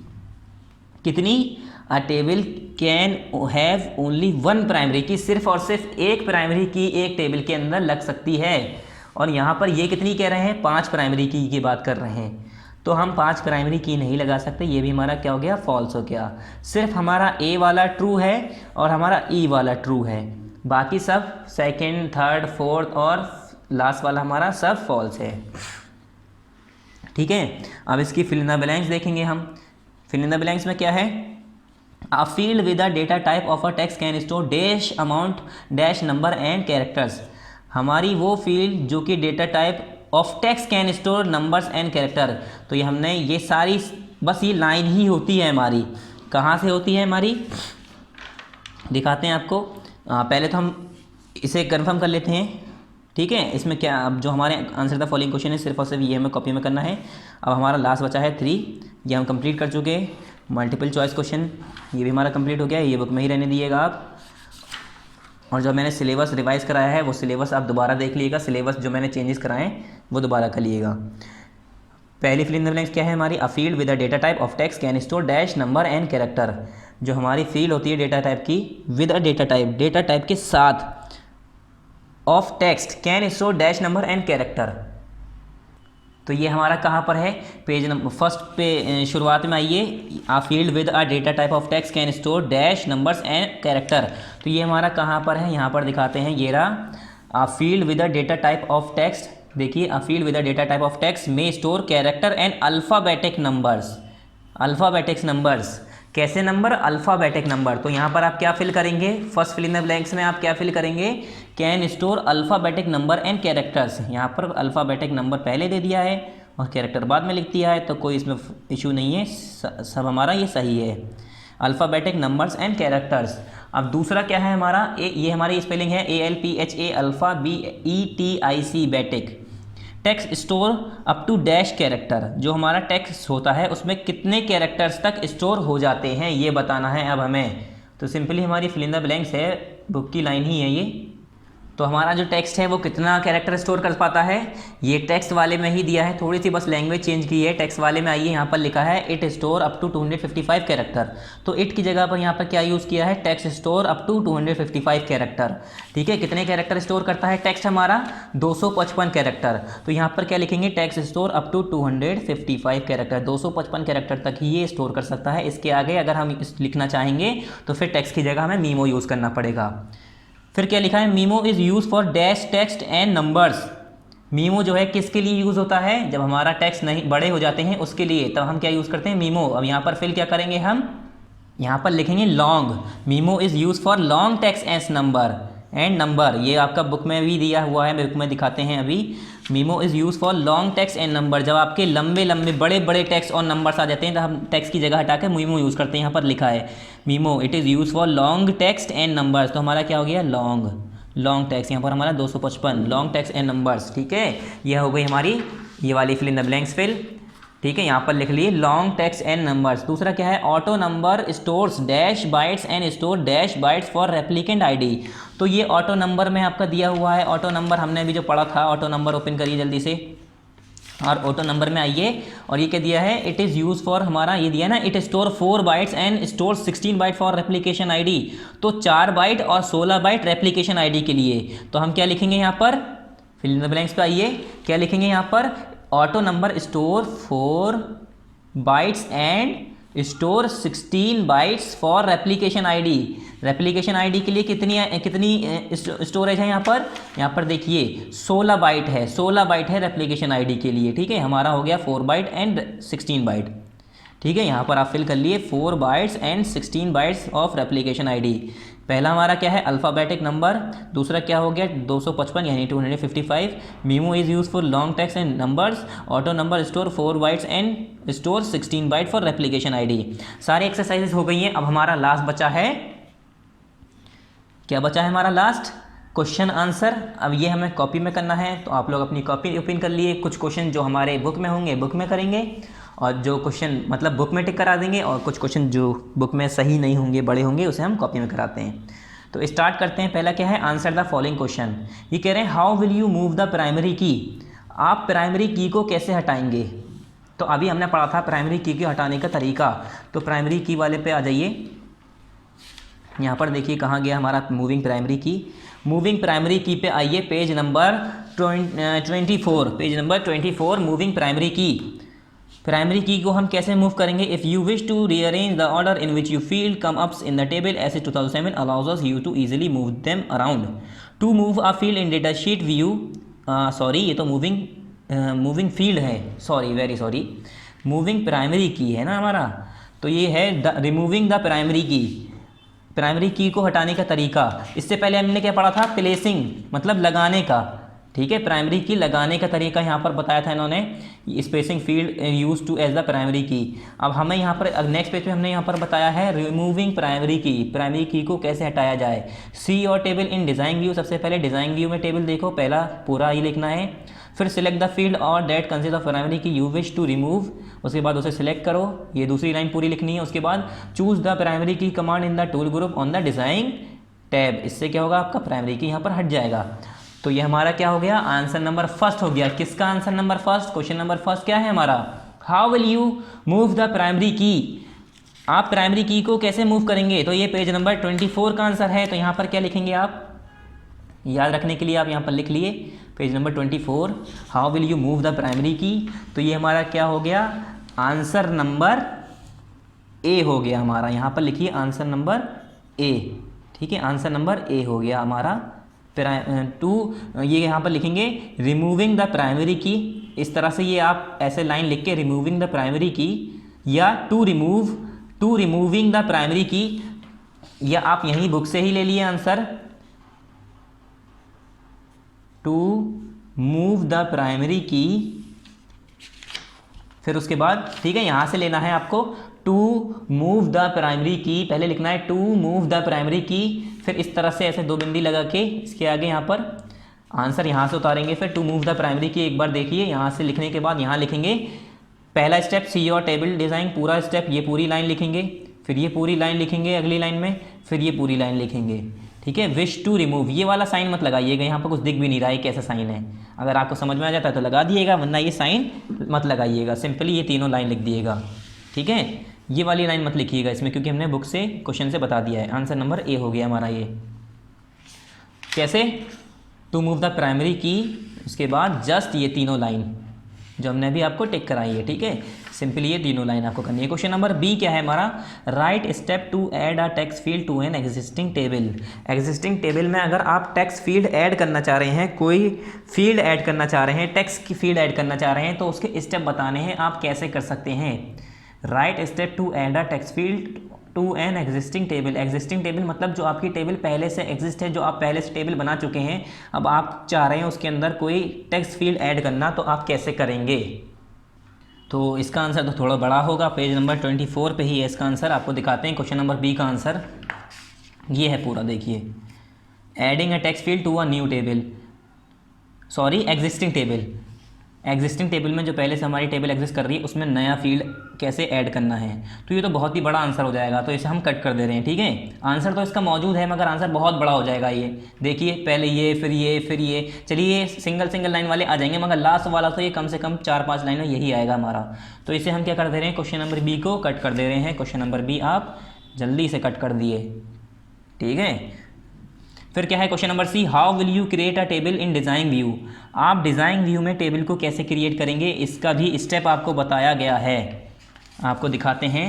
कितनी, a table can have only 1 primary key, सिर्फ और सिर्फ एक प्राइमरी की एक टेबल के अंदर लग सकती है। और यहाँ पर ये कितनी कह रहे हैं, 5 प्राइमरी की बात कर रहे हैं। तो हम 5 प्राइमरी की नहीं लगा सकते, ये भी हमारा क्या हो गया, फॉल्स हो गया। सिर्फ हमारा ए वाला ट्रू है और हमारा ई वाला ट्रू है, बाकी सब सेकंड, थर्ड, फोर्थ और लास्ट वाला हमारा सब फॉल्स है। ठीक है, अब इसकी फिल इन द ब्लैंक्स देखेंगे हम। फिल इन द ब्लैंक्स में क्या है, अ field with a data type of a text can store dash amount dash number and characters. हमारी वो फील्ड जो कि data type of text can store numbers and character. तो ये हमने ये सारी बस ये लाइन ही होती है हमारी, कहाँ से होती है हमारी, दिखाते हैं आपको। पहले तो हम इसे कंफर्म कर लेते हैं। ठीक है, इसमें क्या, अब जो हमारे आंसर द फॉलोइंग क्वेश्चन है सिर्फ और सिर्फ ये हमें कॉपी में करना है। अब हमारा लास्ट बचा है 3, ये हम कंप्लीट कर चुके हैं। मल्टीपल चॉइस क्वेश्चन ये भी हमारा कंप्लीट हो गया, ये बुक में ही रहने दिएगा आप। और जो मैंने सिलेबस रिवाइज़ कराया है वो सिलेबस आप दोबारा देख लीजिएगा, सिलेबस जो मैंने चेंजेस कराए वो दोबारा कर लीजिएगा। पहली फिल इन द ब्लैंक्स क्या है हमारी, अ field with a data type of text can store dash number and character. जो हमारी फील्ड होती है डेटा टाइप की, विद अ डेटा टाइप के साथ, of text can store dash number and character. तो ये हमारा कहाँ पर है, पेज नंबर फर्स्ट पे शुरुआत में आइए, a field with a data type of text can store dash numbers and character. तो ये हमारा कहाँ पर है, यहाँ पर दिखाते हैं, ये रहा a field with a data type of text, देखिए a field with a data type of text में store character and alphabetic numbers. Alphabetics numbers कैसे नंबर? Alphabetic number. तो यहाँ पर आप क्या फिल करेंगे? First fill in the blanks में आप क्या फिल करेंगे? Can store alphabetic number and characters. यहाँ पर अल्फ़ाबेटिक नंबर पहले दे दिया है और कैरेक्टर बाद में लिख दिया है, तो कोई इसमें इशू नहीं है, सब हमारा ये सही है। Alphabetic numbers and characters. अब दूसरा क्या है हमारा? ये हमारी स्पेलिंग है ALPHA alpha BETIC betic. Text store up to dash character, जो हमारा टेक्स्ट होता है उसमें कितने कैरेक्टर्स तक स्टोर हो जाते हैं ये बताना है अब हमें। तो सिंपली हमारी फिल इन द ब्लैंक्स है, बुक की लाइन ही है ये। तो हमारा जो टेक्स्ट है वो कितना कैरेक्टर स्टोर कर पाता है? ये टेक्स्ट वाले में ही दिया है, थोड़ी सी बस लैंग्वेज चेंज की है। टेक्स्ट वाले में आइए, यहाँ पर लिखा है it store up to 255 character, तो इट की जगह पर यहाँ पर क्या यूज़ किया है? Text store up to 255 character. ठीक है, कितने कैरेक्टर स्टोर करता है टेक्स्ट हमारा? 255 कैरेक्टर। तो यहाँ पर क्या लिखेंगे? Text store up to 255 character, 255 character तक ही ये स्टोर कर सकता है। इसके आगे अगर हम लिखना चाहेंगे तो फिर टेक्स्ट की जगह हमें मीमो यूज़ करना पड़ेगा। फिर क्या लिखा है? Memo is use for dash text and numbers. Memo जो है किसके लिए यूज़ होता है? जब हमारा टेक्स्ट नहीं बड़े हो जाते हैं उसके लिए, तब हम क्या यूज़ करते हैं? मीमो। अब यहाँ पर फिर क्या करेंगे हम? यहाँ पर लिखेंगे long. Memo is use for long text and number. ये आपका बुक में भी दिया हुआ है, बुक में दिखाते हैं अभी। Memo is use for long text and number. जब आपके लंबे लंबे बड़े बड़े टेक्स्ट और नंबर्स आ जाते हैं तो हम टेक्स्ट की जगह हटा के मीमो यूज़ करते हैं। यहाँ पर लिखा है memo it is use for long text and numbers. तो हमारा क्या हो गया? Long text. यहाँ पर हमारा 255 लॉन्ग टेक्स्ट एंड नंबर्स। ठीक है, यह हो गई हमारी ये वाली fill in the blanks fill. ठीक है, यहाँ पर लिख लिए लॉन्ग टेक्स्ट एंड नंबर्स। दूसरा क्या है? Auto number stores dash bytes and store dash bytes for replicant ID. तो ये ऑटो नंबर में आपका दिया हुआ है। ऑटो नंबर हमने अभी जो पढ़ा था, ऑटो नंबर ओपन करिए जल्दी से और ऑटो नंबर में आइए। और ये क्या दिया है? इट इज़ यूज फॉर, हमारा ये दिया ना, it store 4 bytes and store 16 byte for replication ID. तो 4 बाइट और 16 बाइट रेप्लिकेशन आईडी के लिए। तो हम क्या लिखेंगे यहाँ पर? फिल इन द ब्लैंक्स पे आइए, क्या लिखेंगे यहाँ पर? Auto number store 4 bytes and store 16 bytes for replication ID. Replication ID के लिए कितनी स्टोरेज है यहाँ पर देखिए 16 बाइट है, 16 बाइट है रेप्लिकेशन आईडी के लिए। ठीक है, हमारा हो गया 4 बाइट एंड 16 बाइट। ठीक है, यहाँ पर आप फिल कर लिए 4 bytes and 16 bytes of replication ID. पहला हमारा क्या है? Alphabetic number. दूसरा क्या हो गया? 255 यानी 255। Memo is use for long text and numbers. Auto number store 4 bytes and store 16 byte for replication ID. सारी एक्सरसाइजेज हो गई हैं। अब हमारा लास्ट बचा है, क्या बचा है हमारा लास्ट? Question answer. अब ये हमें कॉपी में करना है, तो आप लोग अपनी कॉपी ओपन कर लिए। कुछ क्वेश्चन जो हमारे बुक में होंगे बुक में करेंगे, और जो क्वेश्चन मतलब बुक में टिक करा देंगे, और कुछ क्वेश्चन जो बुक में सही नहीं होंगे, बड़े होंगे, उसे हम कॉपी में कराते हैं। तो स्टार्ट करते हैं। पहला क्या है? Answer the following question. ये कह रहे हैं how will you move the primary key. आप प्राइमरी की को कैसे हटाएंगे? तो अभी हमने पढ़ा था प्राइमरी की को हटाने का तरीका। तो प्राइमरी की वाले पे आ जाइए। यहाँ पर देखिए कहाँ गया हमारा moving primary key. Moving primary key पे आइए, page number 24। Page number 24, moving primary key. Primary key को हम कैसे मूव करेंगे? If you wish to rearrange the order in which you field come ups in the table as 2007 allows us you to easily move them around. To move a field in data sheet view, sorry ये तो मूविंग फील्ड है, sorry very sorry, moving primary की है ना हमारा। तो ये है removing the primary key. Primary key को हटाने का तरीका। इससे पहले हमने क्या पढ़ा था? प्लेसिंग, मतलब लगाने का। ठीक है, प्राइमरी की लगाने का तरीका यहाँ पर बताया था इन्होंने, spacing field use to as the primary key. अब हमें यहाँ पर नेक्स्ट पेज पे हमने यहाँ पर बताया है removing primary key. Primary key को कैसे हटाया जाए? सी और टेबल इन डिज़ाइन व्यू। सबसे पहले डिज़ाइन व्यू में टेबल देखो, पहला पूरा ही लिखना है। फिर सिलेक्ट द फील्ड और दैट कंसिस्ट ऑफ प्राइमरी की यू विश टू रिमूव। उसके बाद उसे सिलेक्ट करो, ये दूसरी लाइन पूरी लिखनी है। उसके बाद चूज द प्राइमरी की command in the tool group on the design tab. इससे क्या होगा? आपका प्राइमरी की यहाँ पर हट जाएगा। तो ये हमारा क्या हो गया? आंसर नंबर फर्स्ट हो गया। किसका answer number first? Question number first क्या है हमारा? How will you move the primary key. आप प्राइमरी की को कैसे मूव करेंगे? तो ये पेज नंबर 24 का आंसर है। तो यहाँ पर क्या लिखेंगे आप? याद रखने के लिए आप यहाँ पर लिख लिए page number 24, how will you move the primary key. तो ये हमारा क्या हो गया? आंसर नंबर ए हो गया हमारा। यहाँ पर लिखिए आंसर नंबर ए। ठीक है, आंसर नंबर ए हो गया हमारा ये यहाँ पर लिखेंगे रिमूविंग द प्राइमरी की, इस तरह से ये आप ऐसे लाइन लिख के रिमूविंग द प्राइमरी की, या टू रिमूविंग द प्राइमरी की, या आप यहीं बुक से ही ले लिए answer, to move the primary key, फिर उसके बाद ठीक है यहाँ से लेना है आपको, टू मूव द प्राइमरी की, पहले लिखना है to move the primary key, फिर इस तरह से ऐसे 2 बिंदी लगा के इसके आगे यहाँ पर आंसर यहाँ से उतारेंगे, फिर टू मूव द प्राइमरी की एक बार देखिए, यहाँ से लिखने के बाद यहाँ लिखेंगे पहला step see your table design, पूरा स्टेप, ये पूरी लाइन लिखेंगे, फिर ये पूरी लाइन लिखेंगे अगली लाइन में, फिर ये पूरी लाइन लिखेंगे, ठीक है। विश टू रिमूव, ये वाला साइन मत लगाइएगा, यहाँ पर कुछ दिख भी नहीं रहा है कैसा साइन है, अगर आपको समझ में आ जाता है तो लगा दिएगा, वरना ये साइन मत लगाइएगा, सिंपली ये तीनों लाइन लिख दिएगा, ठीक है। ये वाली लाइन मत लिखिएगा इसमें, क्योंकि हमने बुक से क्वेश्चन से बता दिया है। आंसर नंबर ए हो गया हमारा ये। कैसे? टू मूव द प्राइमरी की, उसके बाद जस्ट ये तीनों लाइन जो हमने अभी आपको टिक कराई है, ठीक है। सिंपली ये तीनों लाइन आपको करनी है। क्वेश्चन नंबर बी क्या है हमारा? Right step to add a text field to an existing table. Existing table में अगर आप टेक्स्ट फील्ड ऐड करना चाह रहे हैं, कोई फील्ड ऐड करना चाह रहे हैं, टेक्स्ट की फील्ड ऐड करना चाह रहे हैं, तो उसके स्टेप बताने हैं आप कैसे कर सकते हैं। Right step to add a text field to an existing table. Existing table मतलब जो आपकी टेबल पहले से एग्जिस्ट है, जो आप पहले से टेबल बना चुके हैं, अब आप चाह रहे हैं उसके अंदर कोई टेक्स्ट फील्ड ऐड करना, तो आप कैसे करेंगे? तो इसका आंसर तो थोड़ा बड़ा होगा, पेज नंबर 24 पे ही है इसका आंसर। आपको दिखाते हैं क्वेश्चन नंबर बी का आंसर ये है पूरा, देखिए। Adding a text field to a new table, sorry existing table. Existing table में जो पहले से हमारी टेबल एग्जिस्ट कर रही है, उसमें नया फील्ड कैसे ऐड करना है। तो ये तो बहुत ही बड़ा आंसर हो जाएगा, तो इसे हम कट कर दे रहे हैं, ठीक है। आंसर तो इसका मौजूद है, मगर आंसर बहुत बड़ा हो जाएगा। ये देखिए, पहले ये, फिर ये, फिर ये, चलिए सिंगल सिंगल लाइन वाले आ जाएंगे, मगर लास्ट वाला तो ये कम से कम 4-5 लाइन में यही आएगा हमारा। तो इसे हम क्या कर दे रहे हैं, क्वेश्चन नंबर बी को कट कर दे रहे हैं। क्वेश्चन नंबर बी आप जल्दी से कट कर दिए, ठीक है। फिर क्या है question number C? How will you create a table in design view. आप डिज़ाइन व्यू में टेबल को कैसे क्रिएट करेंगे, इसका भी स्टेप आपको बताया गया है। आपको दिखाते हैं।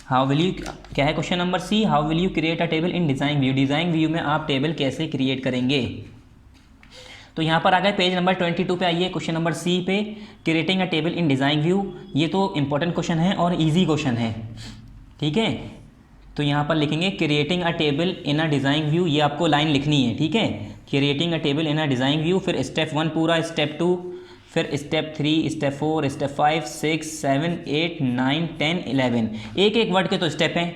हाउ विल यू, क्या है question number C? How will you create a table in design view. Design view में आप टेबल कैसे क्रिएट करेंगे। तो यहाँ पर आ गए पेज नंबर 22 पे आइए, क्वेश्चन नंबर सी पे, creating a table in design view. ये तो इंपॉर्टेंट क्वेश्चन है और ईजी क्वेश्चन है, ठीक है। तो यहाँ पर लिखेंगे creating a table in a design view, ये आपको लाइन लिखनी है, ठीक है। Creating a table in a design view, फिर स्टेप 1 पूरा, स्टेप 2, फिर स्टेप 3, स्टेप 4, स्टेप 5, 6, 7, 8, 9, 10, 11। एक एक वर्ड के तो स्टेप हैं,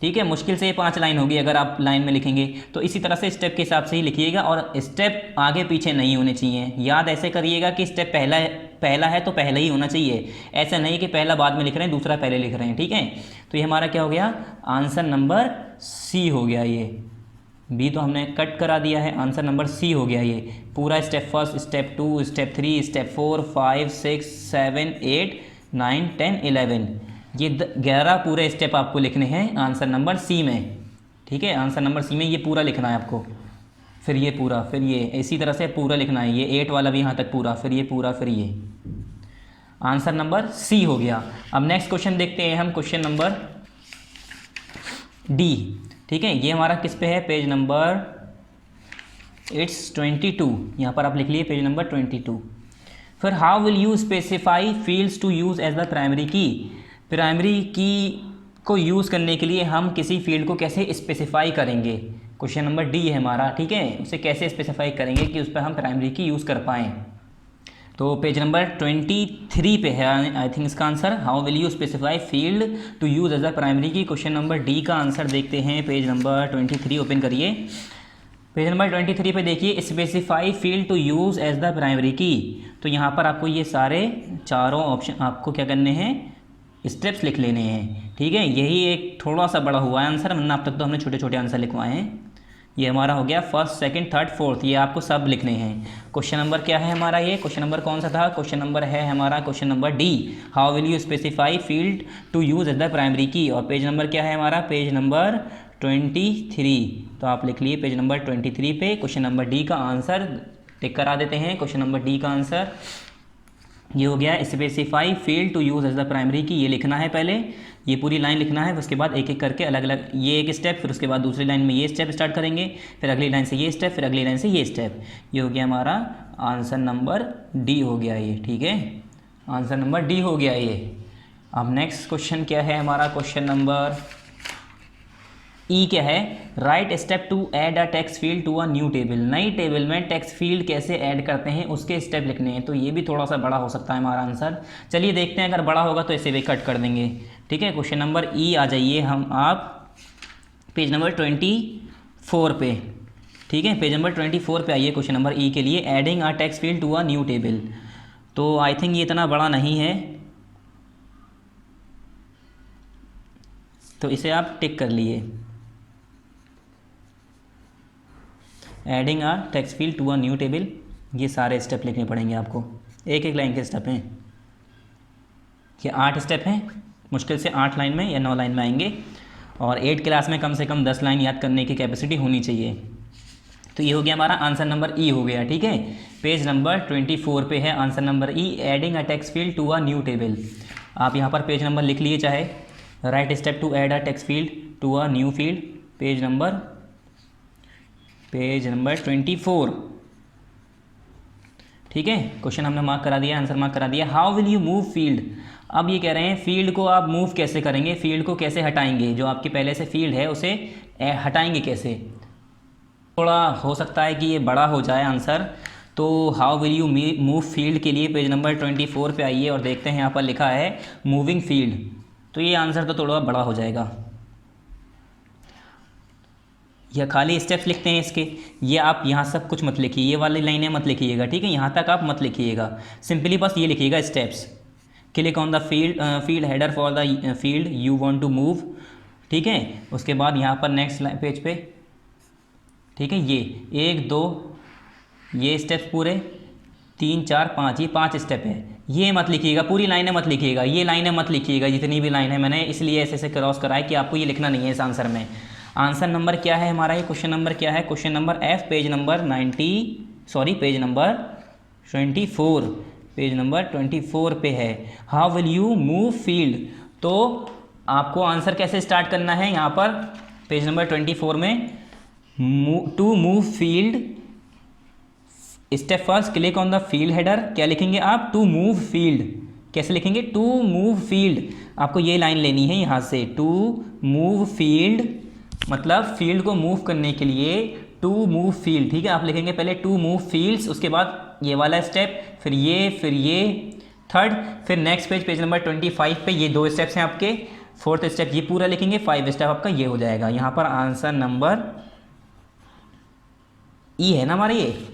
ठीक है। मुश्किल से 5 लाइन होगी अगर आप लाइन में लिखेंगे, तो इसी तरह से स्टेप के हिसाब से ही लिखिएगा, और स्टेप आगे पीछे नहीं होने चाहिए। याद ऐसे करिएगा कि स्टेप पहला है तो पहला ही होना चाहिए, ऐसा नहीं कि पहला बाद में लिख रहे हैं दूसरा पहले लिख रहे हैं, ठीक है। तो ये हमारा क्या हो गया? आंसर नंबर सी हो गया। ये बी तो हमने कट करा दिया है, आंसर नंबर सी हो गया ये पूरा। स्टेप 1, स्टेप 2, स्टेप 3, स्टेप 4, 5, 6, 7, 8, 9, 10, 11, ये 11 पूरे स्टेप आपको लिखने हैं आंसर नंबर सी में, ठीक है। आंसर नंबर सी में ये पूरा लिखना है आपको, फिर ये पूरा, फिर ये, इसी तरह से पूरा लिखना है। ये 8 वाला भी यहाँ तक पूरा, फिर ये पूरा, फिर ये। आंसर नंबर सी हो गया। अब नेक्स्ट क्वेश्चन देखते हैं हम, क्वेश्चन नंबर डी, ठीक है। ये हमारा किस पे है? पेज नंबर 22, यहाँ पर आप लिख लिए पेज नंबर 22। फिर how will you specify fields to use as the primary key. Primary key को यूज़ करने के लिए हम किसी फील्ड को कैसे स्पेसिफाई करेंगे। क्वेश्चन नंबर डी है हमारा, ठीक है। उसे कैसे स्पेसिफाई करेंगे कि उस पर हम प्राइमरी की यूज़ कर पाएँ। तो पेज नंबर 23 पे है आई थिंक इसका आंसर। How will you specify field to use as a primary key. Question number D का आंसर देखते हैं। पेज नंबर 23 ओपन करिए। पेज नंबर 23 पे देखिए, specify field to use as the primary key. तो यहाँ पर आपको ये सारे चारों ऑप्शन आपको क्या करने हैं, स्टेप्स लिख लेने हैं, ठीक है। यही एक थोड़ा सा बड़ा हुआ है आंसर, वरना अब तक तो हमने छोटे छोटे आंसर लिखवाए हैं। ये हमारा हो गया 1st, 2nd, 3rd, 4th, ये आपको सब लिखने हैं। क्वेश्चन नंबर क्या है हमारा? ये क्वेश्चन नंबर कौन सा था? क्वेश्चन नंबर है हमारा question number D, how will you specify field to use as the primary key. और पेज नंबर क्या है हमारा? Page number 23। तो आप लिख लिए पेज नंबर 23 पे क्वेश्चन नंबर डी का आंसर टिक करा देते हैं। क्वेश्चन नंबर डी का आंसर ये हो गया specify field to use as the primary key, ये लिखना है पहले, ये पूरी लाइन लिखना है, उसके बाद एक एक करके अलग अलग ये एक स्टेप, फिर उसके बाद दूसरी लाइन में ये स्टेप स्टार्ट करेंगे, फिर अगली लाइन से ये स्टेप, फिर अगली लाइन से ये स्टेप। ये हो गया हमारा आंसर नंबर डी हो गया ये, ठीक है, आंसर नंबर डी हो गया ये। अब नेक्स्ट क्वेश्चन क्या है हमारा, क्वेश्चन नंबर ई क्या है, right step to add a text field to a new table. नई टेबल में टेक्स्ट फील्ड कैसे ऐड करते हैं उसके स्टेप लिखने हैं। तो ये भी थोड़ा सा बड़ा हो सकता है हमारा आंसर, चलिए देखते हैं, अगर बड़ा होगा तो इसे भी कट कर देंगे, ठीक है। क्वेश्चन नंबर ई आ जाइए हम आप पेज नंबर 24 पे, ठीक है, पेज नंबर 24 पे आइए क्वेश्चन नंबर ई के लिए, adding a text field to a new table. तो आई थिंक ये इतना बड़ा नहीं है, तो इसे आप टिक कर लिए, adding a text field to a new table. ये सारे स्टेप लिखने पड़ेंगे आपको, एक एक लाइन के स्टेप हैं, ये 8 स्टेप हैं, मुश्किल से 8 लाइन में या 9 लाइन में आएंगे, और 8 क्लास में कम से कम 10 लाइन याद करने की कैपेसिटी होनी चाहिए। तो ये हो गया हमारा आंसर नंबर ई हो गया, ठीक है। पेज नंबर 24 पे है answer number E, adding a text field to a new table. आप यहाँ पर पेज नंबर लिख लिए, चाहे right step to add a text field to a new field, page number 24, ठीक है। क्वेश्चन हमने मार्क करा दिया, आंसर मार्क करा दिया। How will you move field, अब ये कह रहे हैं फील्ड को आप मूव कैसे करेंगे, फील्ड को कैसे हटाएंगे, जो आपकी पहले से फील्ड है उसे हटाएंगे कैसे। थोड़ा हो सकता है कि ये बड़ा हो जाए आंसर, तो how will you move field के लिए पेज नंबर 24 पे आइए और देखते हैं यहाँ पर लिखा है मूविंग फील्ड, तो ये आंसर तो थोड़ा बड़ा हो जाएगा। या खाली स्टेप्स लिखते हैं इसके, ये आप यहाँ सब कुछ मत लिखिए, ये वाली लाइनें मत लिखिएगा, ठीक है, यहाँ तक आप मत लिखिएगा, सिंपली बस ये लिखिएगा steps. Click on the field header for the field you want to move, ठीक है। उसके बाद यहाँ पर नेक्स्ट पेज पे, ठीक है, ये 1 2 ये स्टेप्स पूरे 3 4 5, ये 5 स्टेप है, ये मत लिखिएगा, पूरी लाइनें मत लिखिएगा, ये लाइनें मत लिखिएगा, जितनी भी लाइन है मैंने इसलिए ऐसे ऐसे क्रॉस कराए कि आपको ये लिखना नहीं है इस आंसर में। आंसर नंबर क्या है हमारा, ये क्वेश्चन नंबर क्या है, question number F, page number 24, page number 24 पे है। How will you move field, तो आपको आंसर कैसे स्टार्ट करना है यहाँ पर पेज नंबर 24 में, to move field, step first click on the field header, क्या लिखेंगे आप, टू मूव फील्ड, कैसे लिखेंगे, टू मूव फील्ड, आपको ये लाइन लेनी है यहाँ से, टू मूव फील्ड, मतलब फील्ड को मूव करने के लिए टू मूव फील्ड, ठीक है। आप लिखेंगे पहले टू मूव फील्ड्स, उसके बाद ये वाला स्टेप, फिर ये थर्ड, फिर नेक्स्ट पेज नंबर 25 पे ये 2 स्टेप्स हैं आपके, 4th स्टेप ये पूरा लिखेंगे, 5 स्टेप आपका ये हो जाएगा। यहाँ पर आंसर नंबर ई है ना हमारा, ये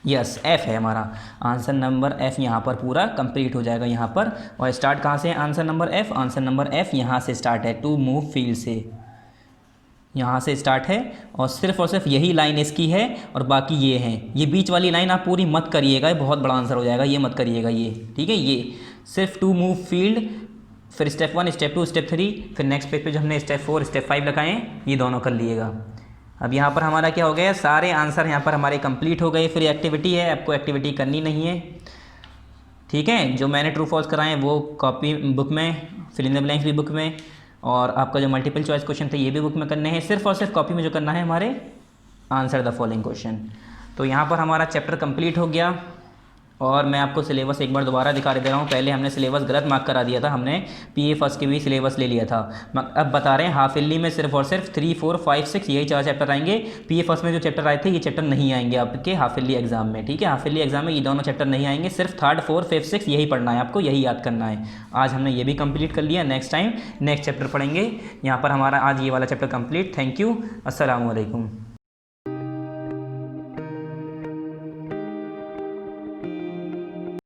यस एफ है हमारा, आंसर नंबर एफ यहाँ पर पूरा कंप्लीट हो जाएगा यहाँ पर। और स्टार्ट कहाँ से है answer number F, answer number F यहाँ से स्टार्ट है, टू मूव फील्ड से यहाँ से स्टार्ट है, और सिर्फ यही लाइन इसकी है, और बाकी ये हैं, ये बीच वाली लाइन आप पूरी मत करिएगा, ये बहुत बड़ा आंसर हो जाएगा, ये मत करिएगा ये, ठीक है। ये सिर्फ टू मूव फील्ड, फिर स्टेप 1 स्टेप 2 स्टेप 3, फिर नेक्स्ट पेज पे जो हमने स्टेप 4 स्टेप 5 लगाए ये दोनों कर लिएगा। अब यहाँ पर हमारा क्या हो गया, सारे आंसर यहाँ पर हमारे कंप्लीट हो गए। फिर एक्टिविटी है, आपको एक्टिविटी करनी नहीं है, ठीक है। जो मैंने ट्रू फॉल्स कराए वो कॉपी बुक में, फिल इन द ब्लैंक्स भी बुक में, और आपका जो मल्टीपल चॉइस क्वेश्चन थे ये भी बुक में करने हैं। सिर्फ और सिर्फ कॉपी में जो करना है हमारे आंसर द फॉलोइंग क्वेश्चन। तो यहाँ पर हमारा चैप्टर कंप्लीट हो गया, और मैं आपको सिलेबस एक बार दोबारा दिखा दे रहा हूँ। पहले हमने सिलेबस गलत मार्क करा दिया था, हमने PA फर्स्ट के भी सिलेबस ले लिया था। अब बता रहे हैं हाफ ईयरली में सिर्फ और सिर्फ 3 4 5 6 यही 4 चैप्टर आएंगे। PA फर्स्ट में जो चैप्टर आए थे ये चैप्टर नहीं आएंगे आपके हाफ ईयरली एग्जाम में, ठीक है। हाफ ईयरली एग्जाम में ये दोनों चैप्टर नहीं आएंगे, सिर्फ 3rd 4th 5th 6th यही पढ़ना है आपको, यही याद करना है। आज हमने ये भी कंप्लीट कर लिया, नेक्स्ट टाइम नेक्स्ट चैप्टर पढ़ेंगे। यहाँ पर हमारा आज ये वाला चैप्टर कंप्लीट। थैंक यू, अस्सलाम वालेकुम।